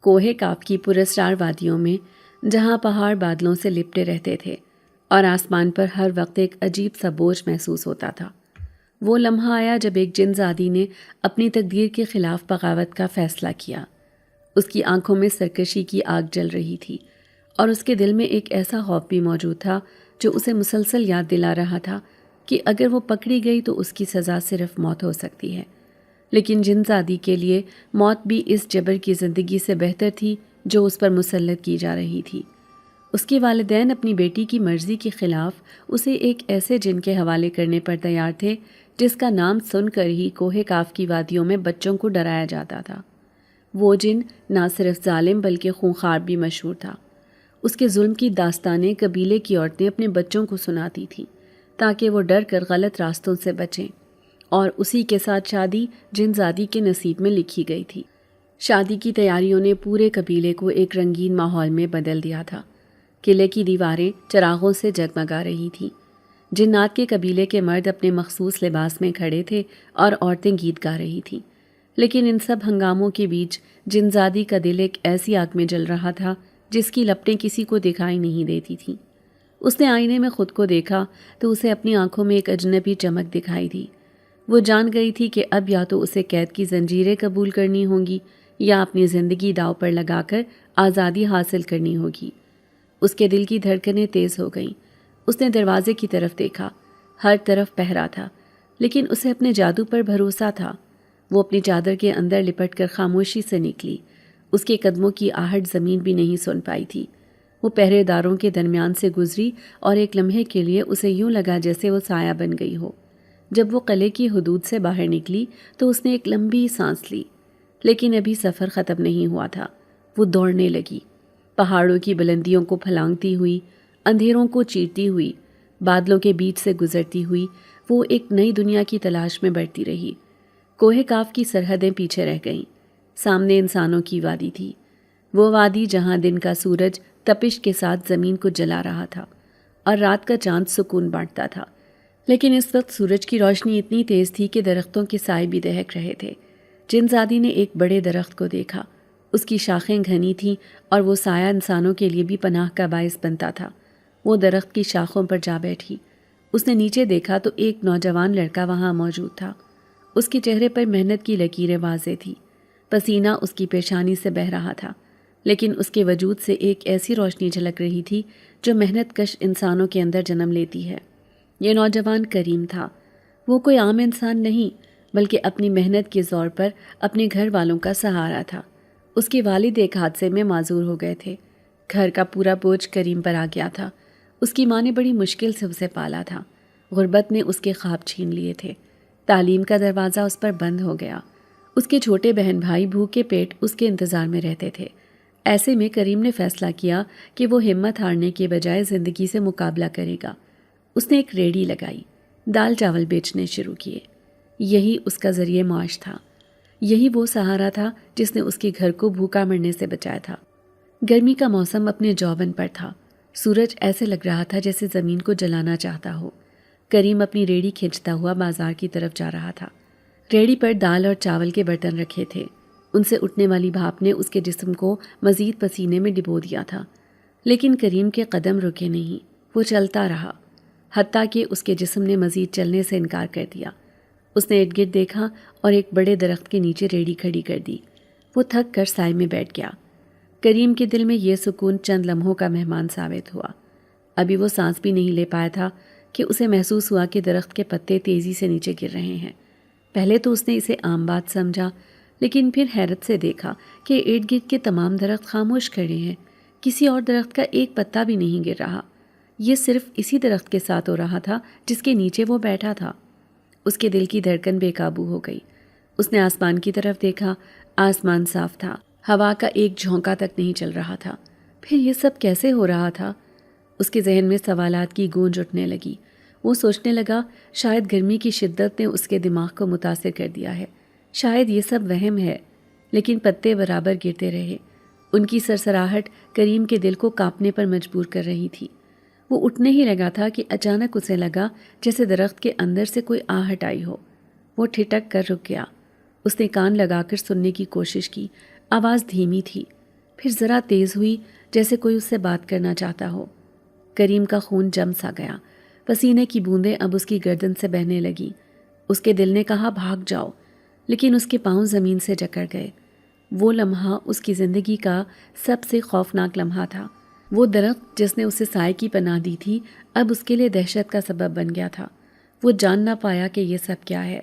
کوہ کاف کی پراسرار وادیوں میں جہاں پہاڑ بادلوں سے لپٹے رہتے تھے اور آسمان پر ہر وقت ایک عجیب سا بوجھ محسوس ہوتا تھا، وہ لمحہ آیا جب ایک جن زادی نے اپنی تقدیر کے خلاف بغاوت کا فیصلہ کیا۔ اس کی آنکھوں میں سرکشی کی آگ جل رہی تھی اور اس کے دل میں ایک ایسا خوف بھی موجود تھا جو اسے مسلسل یاد دلا رہا تھا کہ اگر وہ پکڑی گئی تو اس کی سزا صرف موت ہو سکتی ہے۔ لیکن جن زادی کے لیے موت بھی اس جبر کی زندگی سے بہتر تھی جو اس پر مسلط کی جا رہی تھی۔ اس کے والدین اپنی بیٹی کی مرضی کے خلاف اسے ایک ایسے جن کے حوالے کرنے پر تیار تھے جس کا نام سن کر ہی کوہ کاف کی وادیوں میں بچوں کو ڈرایا جاتا تھا۔ وہ جن نہ صرف ظالم بلکہ خونخوار بھی مشہور تھا۔ اس کے ظلم کی داستانیں قبیلے کی عورتیں اپنے بچوں کو سناتی تھیں تاکہ وہ ڈر کر غلط راستوں سے بچیں، اور اسی کے ساتھ شادی جن زادی کے نصیب میں لکھی گئی تھی۔ شادی کی تیاریوں نے پورے قبیلے کو ایک رنگین ماحول میں بدل دیا تھا۔ قلعے کی دیواریں چراغوں سے جگمگا رہی تھیں۔ جنات کے قبیلے کے مرد اپنے مخصوص لباس میں کھڑے تھے اور عورتیں گیت گا رہی تھیں، لیکن ان سب ہنگاموں کے بیچ جن زادی کا دل ایک ایسی آگ میں جل رہا تھا جس کی لپٹیں کسی کو دکھائی نہیں دیتی تھیں۔ اس نے آئینے میں خود کو دیکھا تو اسے اپنی آنکھوں میں ایک اجنبی چمک دکھائی دی۔ وہ جان گئی تھی کہ اب یا تو اسے قید کی زنجیریں قبول کرنی ہوں گی یا اپنی زندگی داؤ پر لگا کر آزادی حاصل کرنی ہوگی۔ اس کے دل کی دھڑکنیں تیز ہو گئیں۔ اس نے دروازے کی طرف دیکھا، ہر طرف پہرا تھا، لیکن اسے اپنے جادو پر بھروسہ تھا۔ وہ اپنی چادر کے اندر لپٹ کر خاموشی سے نکلی۔ اس کے قدموں کی آہٹ زمین بھی نہیں سن پائی تھی۔ وہ پہرے داروں کے درمیان سے گزری اور ایک لمحے کے لیے اسے یوں لگا جیسے وہ سایہ بن گئی ہو۔ جب وہ قلعے کی حدود سے باہر نکلی تو اس نے ایک لمبی سانس لی، لیکن ابھی سفر ختم نہیں ہوا تھا۔ وہ دوڑنے لگی، پہاڑوں کی بلندیوں کو پھلانگتی ہوئی، اندھیروں کو چیرتی ہوئی، بادلوں کے بیچ سے گزرتی ہوئی وہ ایک نئی دنیا کی تلاش میں بڑھتی رہی۔ کوہ کاف کی سرحدیں پیچھے رہ گئیں۔ سامنے انسانوں کی وادی تھی، وہ وادی جہاں دن کا سورج تپش کے ساتھ زمین کو جلا رہا تھا اور رات کا چاند سکون بانٹتا تھا۔ لیکن اس وقت سورج کی روشنی اتنی تیز تھی کہ درختوں کے سائے بھی دہک رہے تھے۔ جن زادی نے ایک بڑے درخت کو دیکھا، اس کی شاخیں گھنی تھیں اور وہ سایہ انسانوں کے لیے بھی پناہ کا باعث بنتا تھا۔ وہ درخت کی شاخوں پر جا بیٹھی۔ اس نے نیچے دیکھا تو ایک نوجوان لڑکا وہاں موجود تھا۔ اس کے چہرے پر محنت کی لکیریں واضح تھیں، پسینہ اس کی پیشانی سے بہہ رہا تھا، لیکن اس کے وجود سے ایک ایسی روشنی جھلک رہی تھی جو محنت کش انسانوں کے اندر جنم لیتی ہے۔ یہ نوجوان کریم تھا۔ وہ کوئی عام انسان نہیں بلکہ اپنی محنت کے زور پر اپنے گھر والوں کا سہارا تھا۔ اس کے والد ایک حادثے میں معذور ہو گئے تھے۔ گھر کا پورا بوجھ کریم پر آ گیا تھا۔ اس کی ماں نے بڑی مشکل سے اسے پالا تھا۔ غربت نے اس کے خواب چھین لیے تھے۔ تعلیم کا دروازہ اس پر بند ہو گیا۔ اس کے چھوٹے بہن بھائی بھوکے پیٹ اس کے انتظار میں رہتے تھے۔ ایسے میں کریم نے فیصلہ کیا کہ وہ ہمت ہارنے کے بجائے زندگی سے مقابلہ کرے گا۔ اس نے ایک ریڑھی لگائی، دال چاول بیچنے شروع کیے۔ یہی اس کا ذریعہ معاش تھا، یہی وہ سہارا تھا جس نے اس کے گھر کو بھوکا مرنے سے بچایا تھا۔ گرمی کا موسم اپنے جوبن پر تھا۔ سورج ایسے لگ رہا تھا جیسے زمین کو جلانا چاہتا ہو۔ کریم اپنی ریڑھی کھینچتا ہوا بازار کی طرف جا رہا تھا۔ ریڑھی پر دال اور چاول کے برتن رکھے تھے۔ ان سے اٹھنے والی بھاپ نے اس کے جسم کو مزید پسینے میں ڈبو دیا تھا، لیکن کریم کے قدم رکے نہیں۔ وہ چلتا رہا، حتیٰ کہ اس کے جسم نے مزید چلنے سے انکار کر دیا۔ اس نے ارد گرد دیکھا اور ایک بڑے درخت کے نیچے ریڑھی کھڑی کر دی۔ وہ تھک کر سائے میں بیٹھ گیا۔ کریم کے دل میں یہ سکون چند لمحوں کا مہمان ثابت ہوا۔ ابھی وہ سانس بھی نہیں لے پایا تھا کہ اسے محسوس ہوا کہ درخت کے پتے تیزی سے نیچے گر رہے ہیں۔ پہلے تو اس نے اسے عام بات سمجھا، لیکن پھر حیرت سے دیکھا کہ ارد گرد کے تمام درخت خاموش کھڑے ہیں، کسی اور درخت کا ایک پتا بھی نہیں گر رہا۔ یہ صرف اسی درخت کے ساتھ ہو رہا تھا جس کے نیچے وہ بیٹھا تھا۔ اس کے دل کی دھڑکن بے قابو ہو گئی۔ اس نے آسمان کی طرف دیکھا۔ آسمان صاف تھا، ہوا کا ایک جھونکا تک نہیں چل رہا تھا۔ پھر یہ سب کیسے ہو رہا تھا؟ اس کے ذہن میں سوالات کی گونج اٹھنے لگی۔ وہ سوچنے لگا شاید گرمی کی شدت نے اس کے دماغ کو متاثر کر دیا ہے، شاید یہ سب وہم ہے۔ لیکن پتے برابر گرتے رہے۔ ان کی سرسراہٹ کریم کے دل کو کانپنے پر مجبور کر رہی تھی۔ وہ اٹھنے ہی لگا تھا کہ اچانک اسے لگا جیسے درخت کے اندر سے کوئی آہٹ آئی ہو۔ وہ ٹھٹک کر رک گیا۔ اس نے کان لگا کر سننے کی کوشش کی۔ آواز دھیمی تھی، پھر ذرا تیز ہوئی جیسے کوئی اس سے بات کرنا چاہتا ہو۔ کریم کا خون جم سا گیا، پسینے کی بوندیں اب اس کی گردن سے بہنے لگی۔ اس کے دل نے کہا بھاگ جاؤ، لیکن اس کے پاؤں زمین سے جکڑ گئے۔ وہ لمحہ اس کی زندگی کا سب سے خوفناک لمحہ تھا۔ وہ درخت جس نے اسے سائے کی پناہ دی تھی اب اس کے لیے دہشت کا سبب بن گیا تھا۔ وہ جان نہ پایا کہ یہ سب کیا ہے،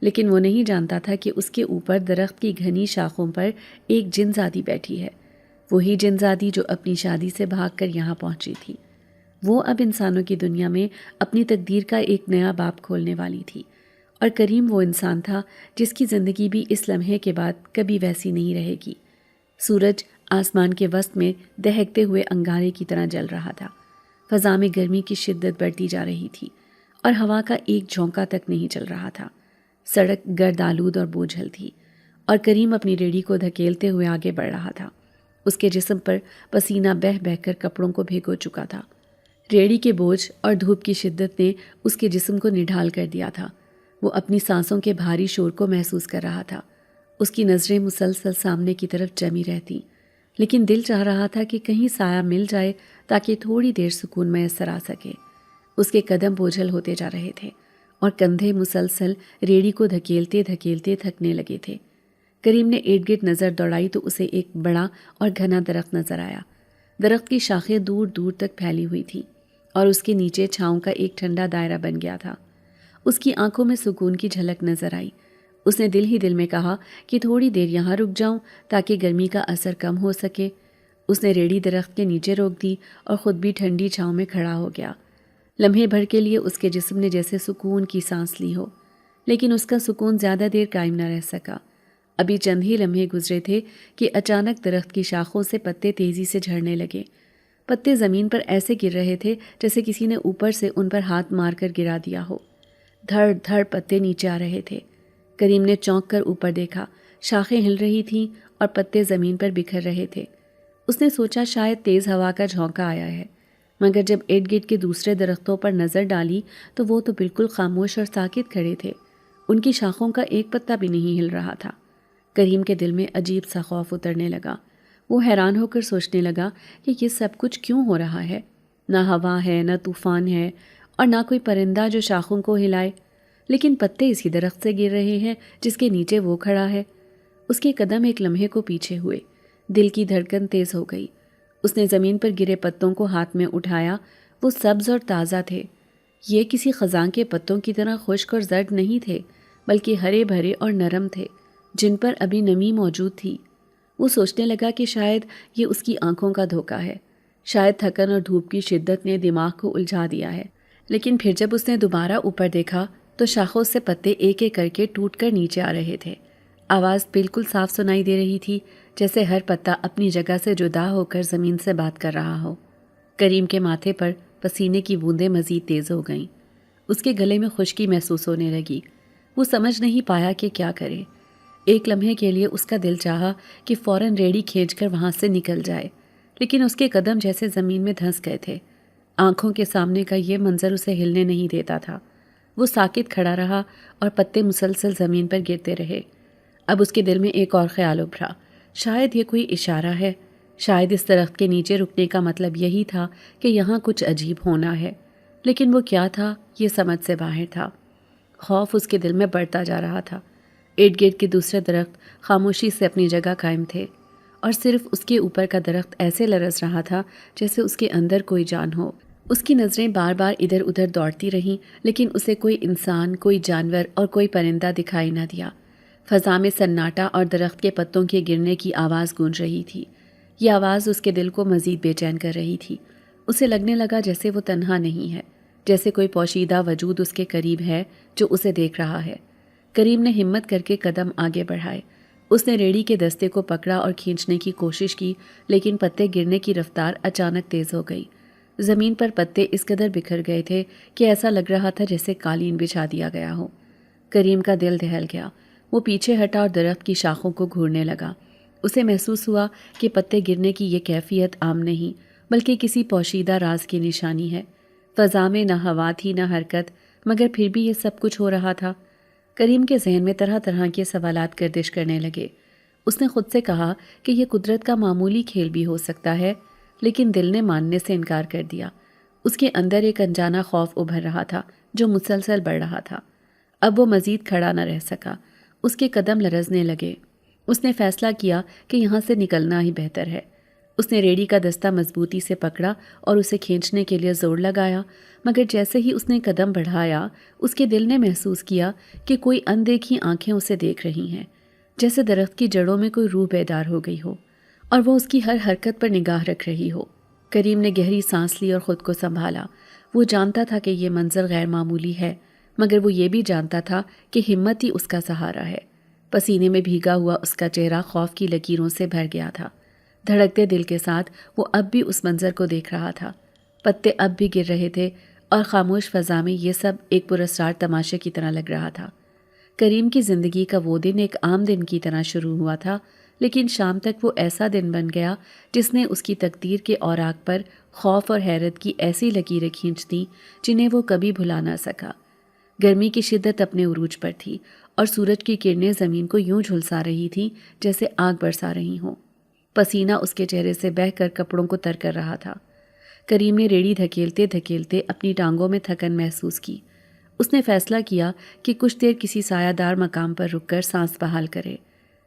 لیکن وہ نہیں جانتا تھا کہ اس کے اوپر درخت کی گھنی شاخوں پر ایک جن زادی بیٹھی ہے، وہی جن زادی جو اپنی شادی سے بھاگ کر یہاں پہنچی تھی۔ وہ اب انسانوں کی دنیا میں اپنی تقدیر کا ایک نیا باب کھولنے والی تھی، اور کریم وہ انسان تھا جس کی زندگی بھی اس لمحے کے بعد کبھی ویسی نہیں رہے گی۔ سورج آسمان کے وسط میں دہکتے ہوئے انگارے کی طرح جل رہا تھا۔ فضا میں گرمی کی شدت بڑھتی جا رہی تھی اور ہوا کا ایک جھونکا تک نہیں چل رہا تھا۔ سڑک گرد آلود اور بوجھل تھی، اور کریم اپنی ریڑھی کو دھکیلتے ہوئے آگے بڑھ رہا تھا۔ اس کے جسم پر پسینہ بہہ بہہ کر کپڑوں کو بھیگو چکا تھا۔ ریڑھی کے بوجھ اور دھوپ کی شدت نے اس کے جسم کو نڈھال کر دیا تھا۔ وہ اپنی سانسوں کے بھاری شور کو محسوس کر رہا تھا۔ اس کی نظریں مسلسل سامنے کی طرف جمی رہتی، لیکن دل چاہ رہا تھا کہ کہیں سایہ مل جائے تاکہ تھوڑی دیر سکون میسر آ سکے۔ اس کے قدم بوجھل ہوتے جا رہے تھے اور کندھے مسلسل ریڑھی کو دھکیلتے دھکیلتے تھکنے لگے تھے۔ کریم نے ارد گرد نظر دوڑائی تو اسے ایک بڑا اور گھنا درخت نظر آیا۔ درخت کی شاخیں دور دور تک پھیلی ہوئی تھیں اور اس کے نیچے چھاؤں کا ایک ٹھنڈا دائرہ بن گیا تھا۔ اس کی آنکھوں میں سکون کی جھلک نظر آئی۔ اس نے دل ہی دل میں کہا کہ تھوڑی دیر یہاں رک جاؤں تاکہ گرمی کا اثر کم ہو سکے۔ اس نے ریڑھی درخت کے نیچے روک دی اور خود بھی ٹھنڈی چھاؤں میں کھڑا ہو گیا۔ لمحے بھر کے لیے اس کے جسم نے جیسے سکون کی سانس لی ہو، لیکن اس کا سکون زیادہ دیر قائم نہ رہ سکا۔ ابھی چند ہی لمحے گزرے تھے کہ اچانک درخت کی شاخوں سے پتے تیزی سے جھڑنے لگے۔ پتے زمین پر ایسے گر رہے تھے جیسے کسی نے اوپر سے ان پر ہاتھ مار کر گرا دیا ہو۔ دھڑ دھڑ پتے نیچے آ رہے تھے۔ کریم نے چونک کر اوپر دیکھا، شاخیں ہل رہی تھیں اور پتے زمین پر بکھر رہے تھے۔ اس نے سوچا شاید تیز ہوا کا جھونکا آیا ہے، مگر جب ارد گرد کے دوسرے درختوں پر نظر ڈالی تو وہ تو بالکل خاموش اور ساکت کھڑے تھے۔ ان کی شاخوں کا ایک پتا بھی نہیں ہل رہا تھا۔ کریم کے دل میں عجیب سا خوف اترنے لگا۔ وہ حیران ہو کر سوچنے لگا کہ یہ سب کچھ کیوں ہو رہا ہے؟ نہ ہوا ہے، نہ طوفان ہے، اور نہ کوئی پرندہ جو شاخوں کو ہلائے، لیکن پتے اسی درخت سے گر رہے ہیں جس کے نیچے وہ کھڑا ہے۔ اس کے قدم ایک لمحے کو پیچھے ہوئے، دل کی دھڑکن تیز ہو گئی۔ اس نے زمین پر گرے پتوں کو ہاتھ میں اٹھایا۔ وہ سبز اور تازہ تھے۔ یہ کسی خزاں کے پتوں کی طرح خشک اور زرد نہیں تھے، بلکہ ہرے بھرے اور نرم تھے، جن پر ابھی نمی موجود تھی۔ وہ سوچنے لگا کہ شاید یہ اس کی آنکھوں کا دھوکہ ہے، شاید تھکن اور دھوپ کی شدت نے دماغ کو الجھا دیا ہے۔ لیکن پھر جب اس نے دوبارہ اوپر دیکھا تو شاخوں سے پتے ایک ایک کر کے ٹوٹ کر نیچے آ رہے تھے۔ آواز بالکل صاف سنائی دے رہی تھی، جیسے ہر پتا اپنی جگہ سے جدا ہو کر زمین سے بات کر رہا ہو۔ کریم کے ماتھے پر پسینے کی بوندیں مزید تیز ہو گئیں۔ اس کے گلے میں خشکی محسوس ہونے لگی۔ وہ سمجھ نہیں پایا کہ کیا کرے۔ ایک لمحے کے لیے اس کا دل چاہا کہ فوراً ریڑھی کھینچ کر وہاں سے نکل جائے، لیکن اس کے قدم جیسے زمین میں دھنس گئے تھے۔ آنکھوں کے سامنے کا یہ منظر اسے ہلنے نہیں دیتا تھا۔ وہ ساکت کھڑا رہا اور پتے مسلسل زمین پر گرتے رہے۔ اب اس کے دل میں ایک اور خیال ابھرا، شاید یہ کوئی اشارہ ہے، شاید اس درخت کے نیچے رکنے کا مطلب یہی تھا کہ یہاں کچھ عجیب ہونا ہے، لیکن وہ کیا تھا یہ سمجھ سے باہر تھا۔ خوف اس کے دل میں بڑھتا جا رہا تھا۔ ارد گرد کے دوسرے درخت خاموشی سے اپنی جگہ قائم تھے، اور صرف اس کے اوپر کا درخت ایسے لرز رہا تھا جیسے اس کے اندر کوئی جان ہو۔ اس کی نظریں بار بار ادھر ادھر دوڑتی رہیں، لیکن اسے کوئی انسان، کوئی جانور اور کوئی پرندہ دکھائی نہ دیا۔ فضا میں سناٹا اور درخت کے پتوں کے گرنے کی آواز گونج رہی تھی۔ یہ آواز اس کے دل کو مزید بے چین کر رہی تھی۔ اسے لگنے لگا جیسے وہ تنہا نہیں ہے، جیسے کوئی پوشیدہ وجود اس کے قریب ہے جو اسے دیکھ رہا ہے۔ کریم نے ہمت کر کے قدم آگے بڑھائے۔ اس نے ریڑھی کے دستے کو پکڑا اور کھینچنے کی کوشش کی، لیکن پتے گرنے کی رفتار اچانک تیز ہو گئی۔ زمین پر پتے اس قدر بکھر گئے تھے کہ ایسا لگ رہا تھا جیسے قالین بچھا دیا گیا ہو۔ کریم کا دل دہل گیا۔ وہ پیچھے ہٹا اور درخت کی شاخوں کو گھورنے لگا۔ اسے محسوس ہوا کہ پتے گرنے کی یہ کیفیت عام نہیں، بلکہ کسی پوشیدہ راز کی نشانی ہے۔ فضا میں نہ ہوا تھی نہ حرکت، مگر پھر بھی یہ سب کچھ ہو رہا تھا۔ کریم کے ذہن میں طرح طرح کے سوالات گردش کرنے لگے۔ اس نے خود سے کہا کہ یہ قدرت کا معمولی کھیل بھی ہو سکتا ہے، لیکن دل نے ماننے سے انکار کر دیا۔ اس کے اندر ایک انجانا خوف ابھر رہا تھا جو مسلسل بڑھ رہا تھا۔ اب وہ مزید کھڑا نہ رہ سکا، اس کے قدم لرزنے لگے۔ اس نے فیصلہ کیا کہ یہاں سے نکلنا ہی بہتر ہے۔ اس نے ریڑھی کا دستہ مضبوطی سے پکڑا اور اسے کھینچنے کے لیے زور لگایا، مگر جیسے ہی اس نے قدم بڑھایا، اس کے دل نے محسوس کیا کہ کوئی اندیکھی آنکھیں اسے دیکھ رہی ہیں، جیسے درخت کی جڑوں میں کوئی روح بیدار ہو گئی ہو اور وہ اس کی ہر حرکت پر نگاہ رکھ رہی ہو۔ کریم نے گہری سانس لی اور خود کو سنبھالا۔ وہ جانتا تھا کہ یہ منظر غیر معمولی ہے، مگر وہ یہ بھی جانتا تھا کہ ہمت ہی اس کا سہارا ہے۔ پسینے میں بھیگا ہوا اس کا چہرہ خوف کی لکیروں سے بھر گیا تھا۔ دھڑکتے دل کے ساتھ وہ اب بھی اس منظر کو دیکھ رہا تھا۔ پتے اب بھی گر رہے تھے اور خاموش فضا میں یہ سب ایک پراسرار تماشے کی طرح لگ رہا تھا۔ کریم کی زندگی کا وہ دن ایک عام دن کی طرح شروع ہوا تھا، لیکن شام تک وہ ایسا دن بن گیا جس نے اس کی تقدیر کے اوراق پر خوف اور حیرت کی ایسی لکیریں کھینچ دیں جنہیں وہ کبھی بھلا نہ سکا۔ گرمی کی شدت اپنے عروج پر تھی اور سورج کی کرنیں زمین کو یوں جھلسا رہی تھیں جیسے آگ برسا رہی ہوں۔ پسینہ اس کے چہرے سے بہہ کر کپڑوں کو تر کر رہا تھا۔ کریم نے ریڑھی دھکیلتے دھکیلتے اپنی ٹانگوں میں تھکن محسوس کی۔ اس نے فیصلہ کیا کہ کچھ دیر کسی سایہ دار مقام پر رک کر سانس بحال کرے۔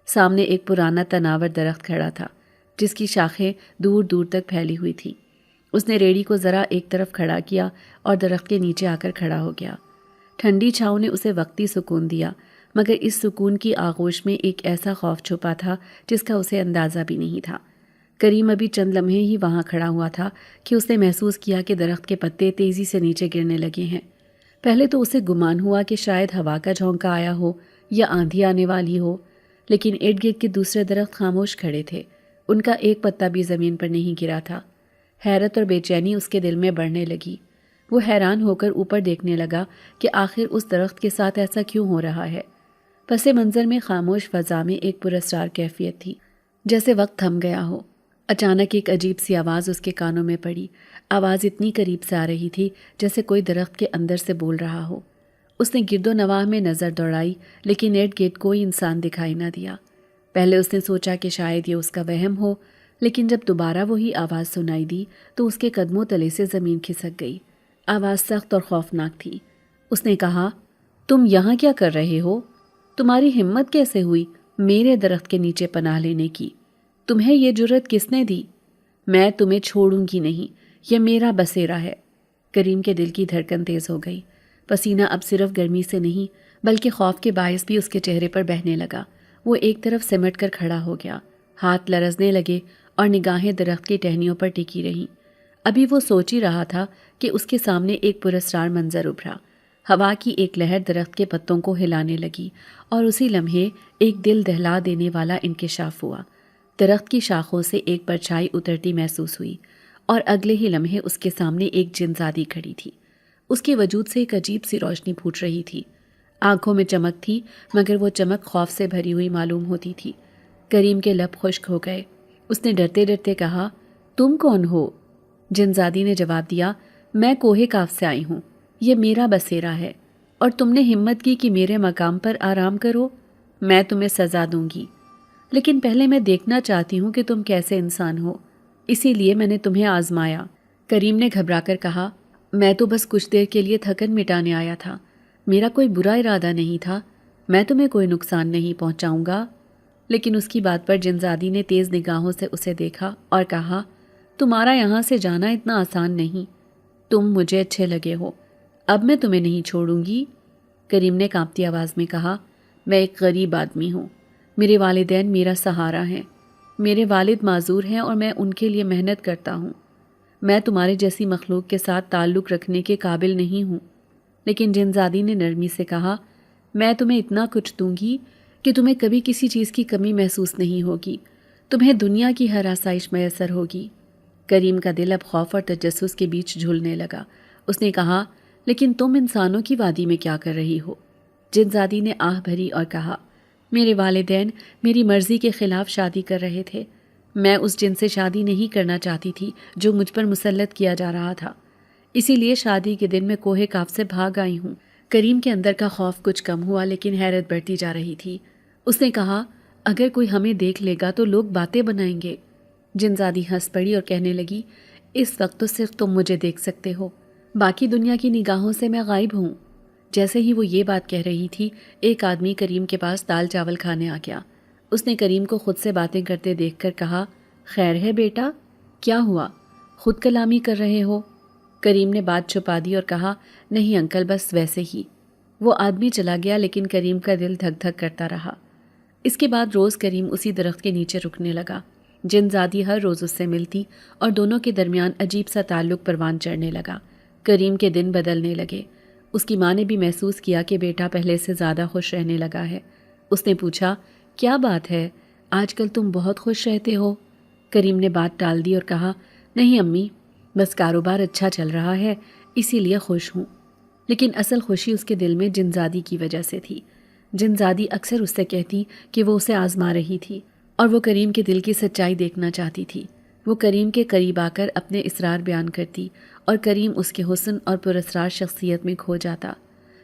سامنے ایک پرانا تناور درخت کھڑا تھا جس کی شاخیں دور دور تک پھیلی ہوئی تھیں۔ اس نے ریڑھی کو ذرا ایک طرف کھڑا کیا اور درخت کے نیچے آ کر کھڑا ہو گیا۔ ٹھنڈی چھاؤں نے اسے وقتی سکون دیا، مگر اس سکون کی آغوش میں ایک ایسا خوف چھپا تھا جس کا اسے اندازہ بھی نہیں تھا۔ کریم ابھی چند لمحے ہی وہاں کھڑا ہوا تھا کہ اس نے محسوس کیا کہ درخت کے پتے تیزی سے نیچے گرنے لگے ہیں۔ پہلے تو اسے گمان ہوا کہ شاید ہوا کا جھونکا آیا ہو یا آندھی آنے والی ہو، لیکن ارد گرد کے دوسرے درخت خاموش کھڑے تھے، ان کا ایک پتا بھی زمین پر نہیں گرا تھا۔ حیرت اور بے چینی اس کے دل میں بڑھنے لگی۔ وہ حیران ہو کر اوپر دیکھنے لگا کہ آخر اس درخت کے ساتھ ایسا کیوں ہو رہا ہے۔ پس منظر میں خاموش فضا میں ایک پراسرار کیفیت تھی، جیسے وقت تھم گیا ہو۔ اچانک ایک عجیب سی آواز اس کے کانوں میں پڑی۔ آواز اتنی قریب سے آ رہی تھی جیسے کوئی درخت کے اندر سے بول رہا ہو۔ اس نے گرد و نواح میں نظر دوڑائی، لیکن ارد گرد کوئی انسان دکھائی نہ دیا۔ پہلے اس نے سوچا کہ شاید یہ اس کا وہم ہو، لیکن جب دوبارہ وہی آواز سنائی دی تو اس کے قدموں تلے سے زمین کھسک گئی۔ آواز سخت اور خوفناک تھی۔ اس نے کہا، تم یہاں کیا کر رہے ہو؟ تمہاری ہمت کیسے ہوئی میرے درخت کے نیچے پناہ لینے کی؟ تمہیں یہ جرت کس نے دی؟ میں تمہیں چھوڑوں گی نہیں، یہ میرا بسیرا ہے۔ کریم کے دل کی دھڑکن تیز ہو گئی۔ پسینہ اب صرف گرمی سے نہیں بلکہ خوف کے باعث بھی اس کے چہرے پر بہنے لگا۔ وہ ایک طرف سمٹ کر کھڑا ہو گیا، ہاتھ لرزنے لگے اور نگاہیں درخت کی ٹہنیوں پر ٹکی رہیں۔ ابھی وہ سوچ ہی رہا تھا کہ اس کے سامنے ایک پراسرار منظر ابھرا۔ ہوا کی ایک لہر درخت کے پتوں کو ہلانے لگی اور اسی لمحے ایک دل دہلا دینے والا انکشاف ہوا۔ درخت کی شاخوں سے ایک پرچھائی اترتی محسوس ہوئی اور اگلے ہی لمحے اس کے سامنے ایک جنزادی کھڑی تھی۔ اس کے وجود سے ایک عجیب سی روشنی پھوٹ رہی تھی۔ آنکھوں میں چمک تھی، مگر وہ چمک خوف سے بھری ہوئی معلوم ہوتی تھی۔ کریم کے لب خشک ہو گئے۔ اس نے ڈرتے ڈرتے کہا، تم کون ہو؟ جنزادی نے جواب دیا، میں کوہ کاف سے آئی ہوں، یہ میرا بسیرا ہے، اور تم نے ہمت کی کہ میرے مقام پر آرام کرو، میں تمہیں سزا دوں گی، لیکن پہلے میں دیکھنا چاہتی ہوں کہ تم کیسے انسان ہو، اسی لیے میں نے تمہیں آزمایا۔ کریم نے گھبرا کر کہا، میں تو بس کچھ دیر کے لیے تھکن مٹانے آیا تھا، میرا کوئی برا ارادہ نہیں تھا، میں تمہیں کوئی نقصان نہیں پہنچاؤں گا۔ لیکن اس کی بات پر جنزادی نے تیز نگاہوں سے اسے دیکھا اور کہا، تمہارا یہاں سے جانا اتنا آسان نہیں، تم مجھے اچھے لگے ہو، اب میں تمہیں نہیں چھوڑوں گی۔ کریم نے کانپتی آواز میں کہا، میں ایک غریب آدمی ہوں، میرے والدین میرا سہارا ہیں، میرے والد معذور ہیں اور میں ان کے لیے محنت کرتا ہوں، میں تمہارے جیسی مخلوق کے ساتھ تعلق رکھنے کے قابل نہیں ہوں۔ لیکن جنزادی نے نرمی سے کہا، میں تمہیں اتنا کچھ دوں گی کہ تمہیں کبھی کسی چیز کی کمی محسوس نہیں ہوگی، تمہیں دنیا کی ہر آسائش میسر ہوگی۔ کریم کا دل اب خوف اور تجسس کے بیچ جھولنے لگا۔ اس نے کہا، لیکن تم انسانوں کی وادی میں کیا کر رہی ہو؟ جنزادی نے آہ بھری اور کہا، میرے والدین میری مرضی کے خلاف شادی کر رہے تھے، میں اس جن سے شادی نہیں کرنا چاہتی تھی جو مجھ پر مسلط کیا جا رہا تھا، اسی لیے شادی کے دن میں کوہ کاف سے بھاگ آئی ہوں۔ کریم کے اندر کا خوف کچھ کم ہوا، لیکن حیرت بڑھتی جا رہی تھی۔ اس نے کہا، اگر کوئی ہمیں دیکھ لے گا تو لوگ باتیں بنائیں گے۔ جنزادی ہنس پڑی اور کہنے لگی، اس وقت تو صرف تم مجھے دیکھ سکتے ہو، باقی دنیا کی نگاہوں سے میں غائب ہوں۔ جیسے ہی وہ یہ بات کہہ رہی تھی، ایک آدمی کریم کے پاس دال چاول کھانے آ گیا۔ اس نے کریم کو خود سے باتیں کرتے دیکھ کر کہا، خیر ہے بیٹا، کیا ہوا؟ خود کلامی کر رہے ہو؟ کریم نے بات چھپا دی اور کہا، نہیں انکل، بس ویسے ہی۔ وہ آدمی چلا گیا لیکن کریم کا دل دھک دھک کرتا رہا۔ اس کے بعد روز کریم اسی درخت کے نیچے رکنے لگا۔ جنزادی ہر روز اس سے ملتی اور دونوں کے درمیان عجیب سا تعلق پروان چڑھنے لگا۔ کریم کے دن بدلنے لگے۔ اس کی ماں نے بھی محسوس کیا کہ بیٹا پہلے سے زیادہ خوش رہنے لگا ہے۔ اس نے پوچھا، کیا بات ہے؟ آج کل تم بہت خوش رہتے ہو۔ کریم نے بات ٹال دی اور کہا، نہیں امی، بس کاروبار اچھا چل رہا ہے، اسی لیے خوش ہوں۔ لیکن اصل خوشی اس کے دل میں جنزادی کی وجہ سے تھی۔ جنزادی اکثر اس سے کہتی کہ وہ اسے آزما رہی تھی اور وہ کریم کے دل کی سچائی دیکھنا چاہتی تھی۔ وہ کریم کے قریب آ کر اپنے اسرار بیان کرتی اور کریم اس کے حسن اور پراسرار شخصیت میں کھو جاتا۔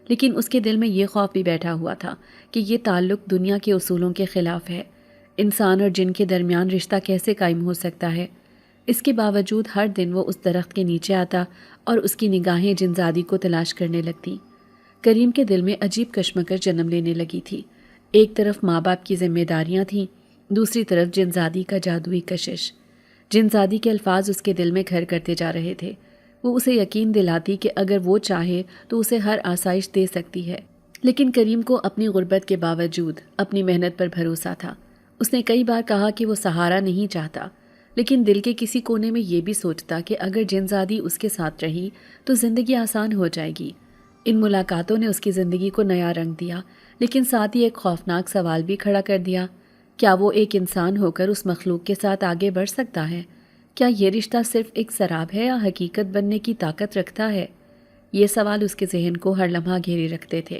لیکن اس کے دل میں یہ خوف بھی بیٹھا ہوا تھا کہ یہ تعلق دنیا کے اصولوں کے خلاف ہے۔ انسان اور جن کے درمیان رشتہ کیسے قائم ہو سکتا ہے؟ اس کے باوجود ہر دن وہ اس درخت کے نیچے آتا اور اس کی نگاہیں جنزادی کو تلاش کرنے لگتی۔ کریم کے دل میں عجیب کشمکش جنم لینے لگی تھی۔ ایک طرف ماں باپ کی ذمہ داریاں تھیں، دوسری طرف جنزادی کا جادوئی کشش۔ جنزادی کے الفاظ اس کے دل میں گھر کرتے جا رہے تھے۔ وہ اسے یقین دلاتی کہ اگر وہ چاہے تو اسے ہر آسائش دے سکتی ہے۔ لیکن کریم کو اپنی غربت کے باوجود اپنی محنت پر بھروسہ تھا۔ اس نے کئی بار کہا کہ وہ سہارا نہیں چاہتا، لیکن دل کے کسی کونے میں یہ بھی سوچتا کہ اگر جنزادی اس کے ساتھ رہی تو زندگی آسان ہو جائے گی۔ ان ملاقاتوں نے اس کی زندگی کو نیا رنگ دیا، لیکن ساتھ ہی ایک خوفناک سوال بھی کھڑا کر دیا، کیا وہ ایک انسان ہو کر اس مخلوق کے ساتھ آگے بڑھ سکتا ہے؟ کیا یہ رشتہ صرف ایک سراب ہے یا حقیقت بننے کی طاقت رکھتا ہے؟ یہ سوال اس کے ذہن کو ہر لمحہ گھیرے رکھتے تھے،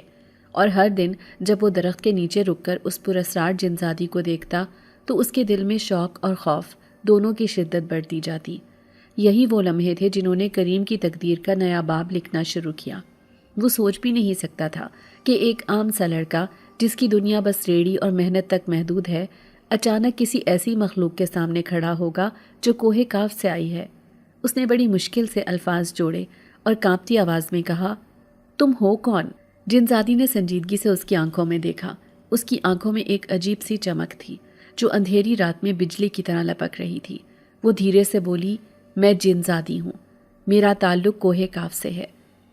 اور ہر دن جب وہ درخت کے نیچے رک کر اس پراسرار جنزادی کو دیکھتا تو اس کے دل میں شوق اور خوف دونوں کی شدت بڑھتی جاتی۔ یہی وہ لمحے تھے جنہوں نے کریم کی تقدیر کا نیا باب لکھنا شروع کیا۔ وہ سوچ بھی نہیں سکتا تھا کہ ایک عام سا لڑکا جس کی دنیا بس ریڑھی اور محنت تک محدود ہے، اچانک کسی ایسی مخلوق کے سامنے کھڑا ہوگا جو کوہ کاف سے آئی ہے۔ اس نے بڑی مشکل سے الفاظ جوڑے اور کانپتی آواز میں کہا، تم ہو کون؟ جنزادی نے سنجیدگی سے اس کی آنکھوں میں دیکھا۔ اس کی آنکھوں میں ایک عجیب سی چمک تھی جو اندھیری رات میں بجلی کی طرح لپک رہی تھی۔ وہ دھیرے سے بولی، میں جنزادی ہوں، میرا تعلق کوہ کاف سے ہے۔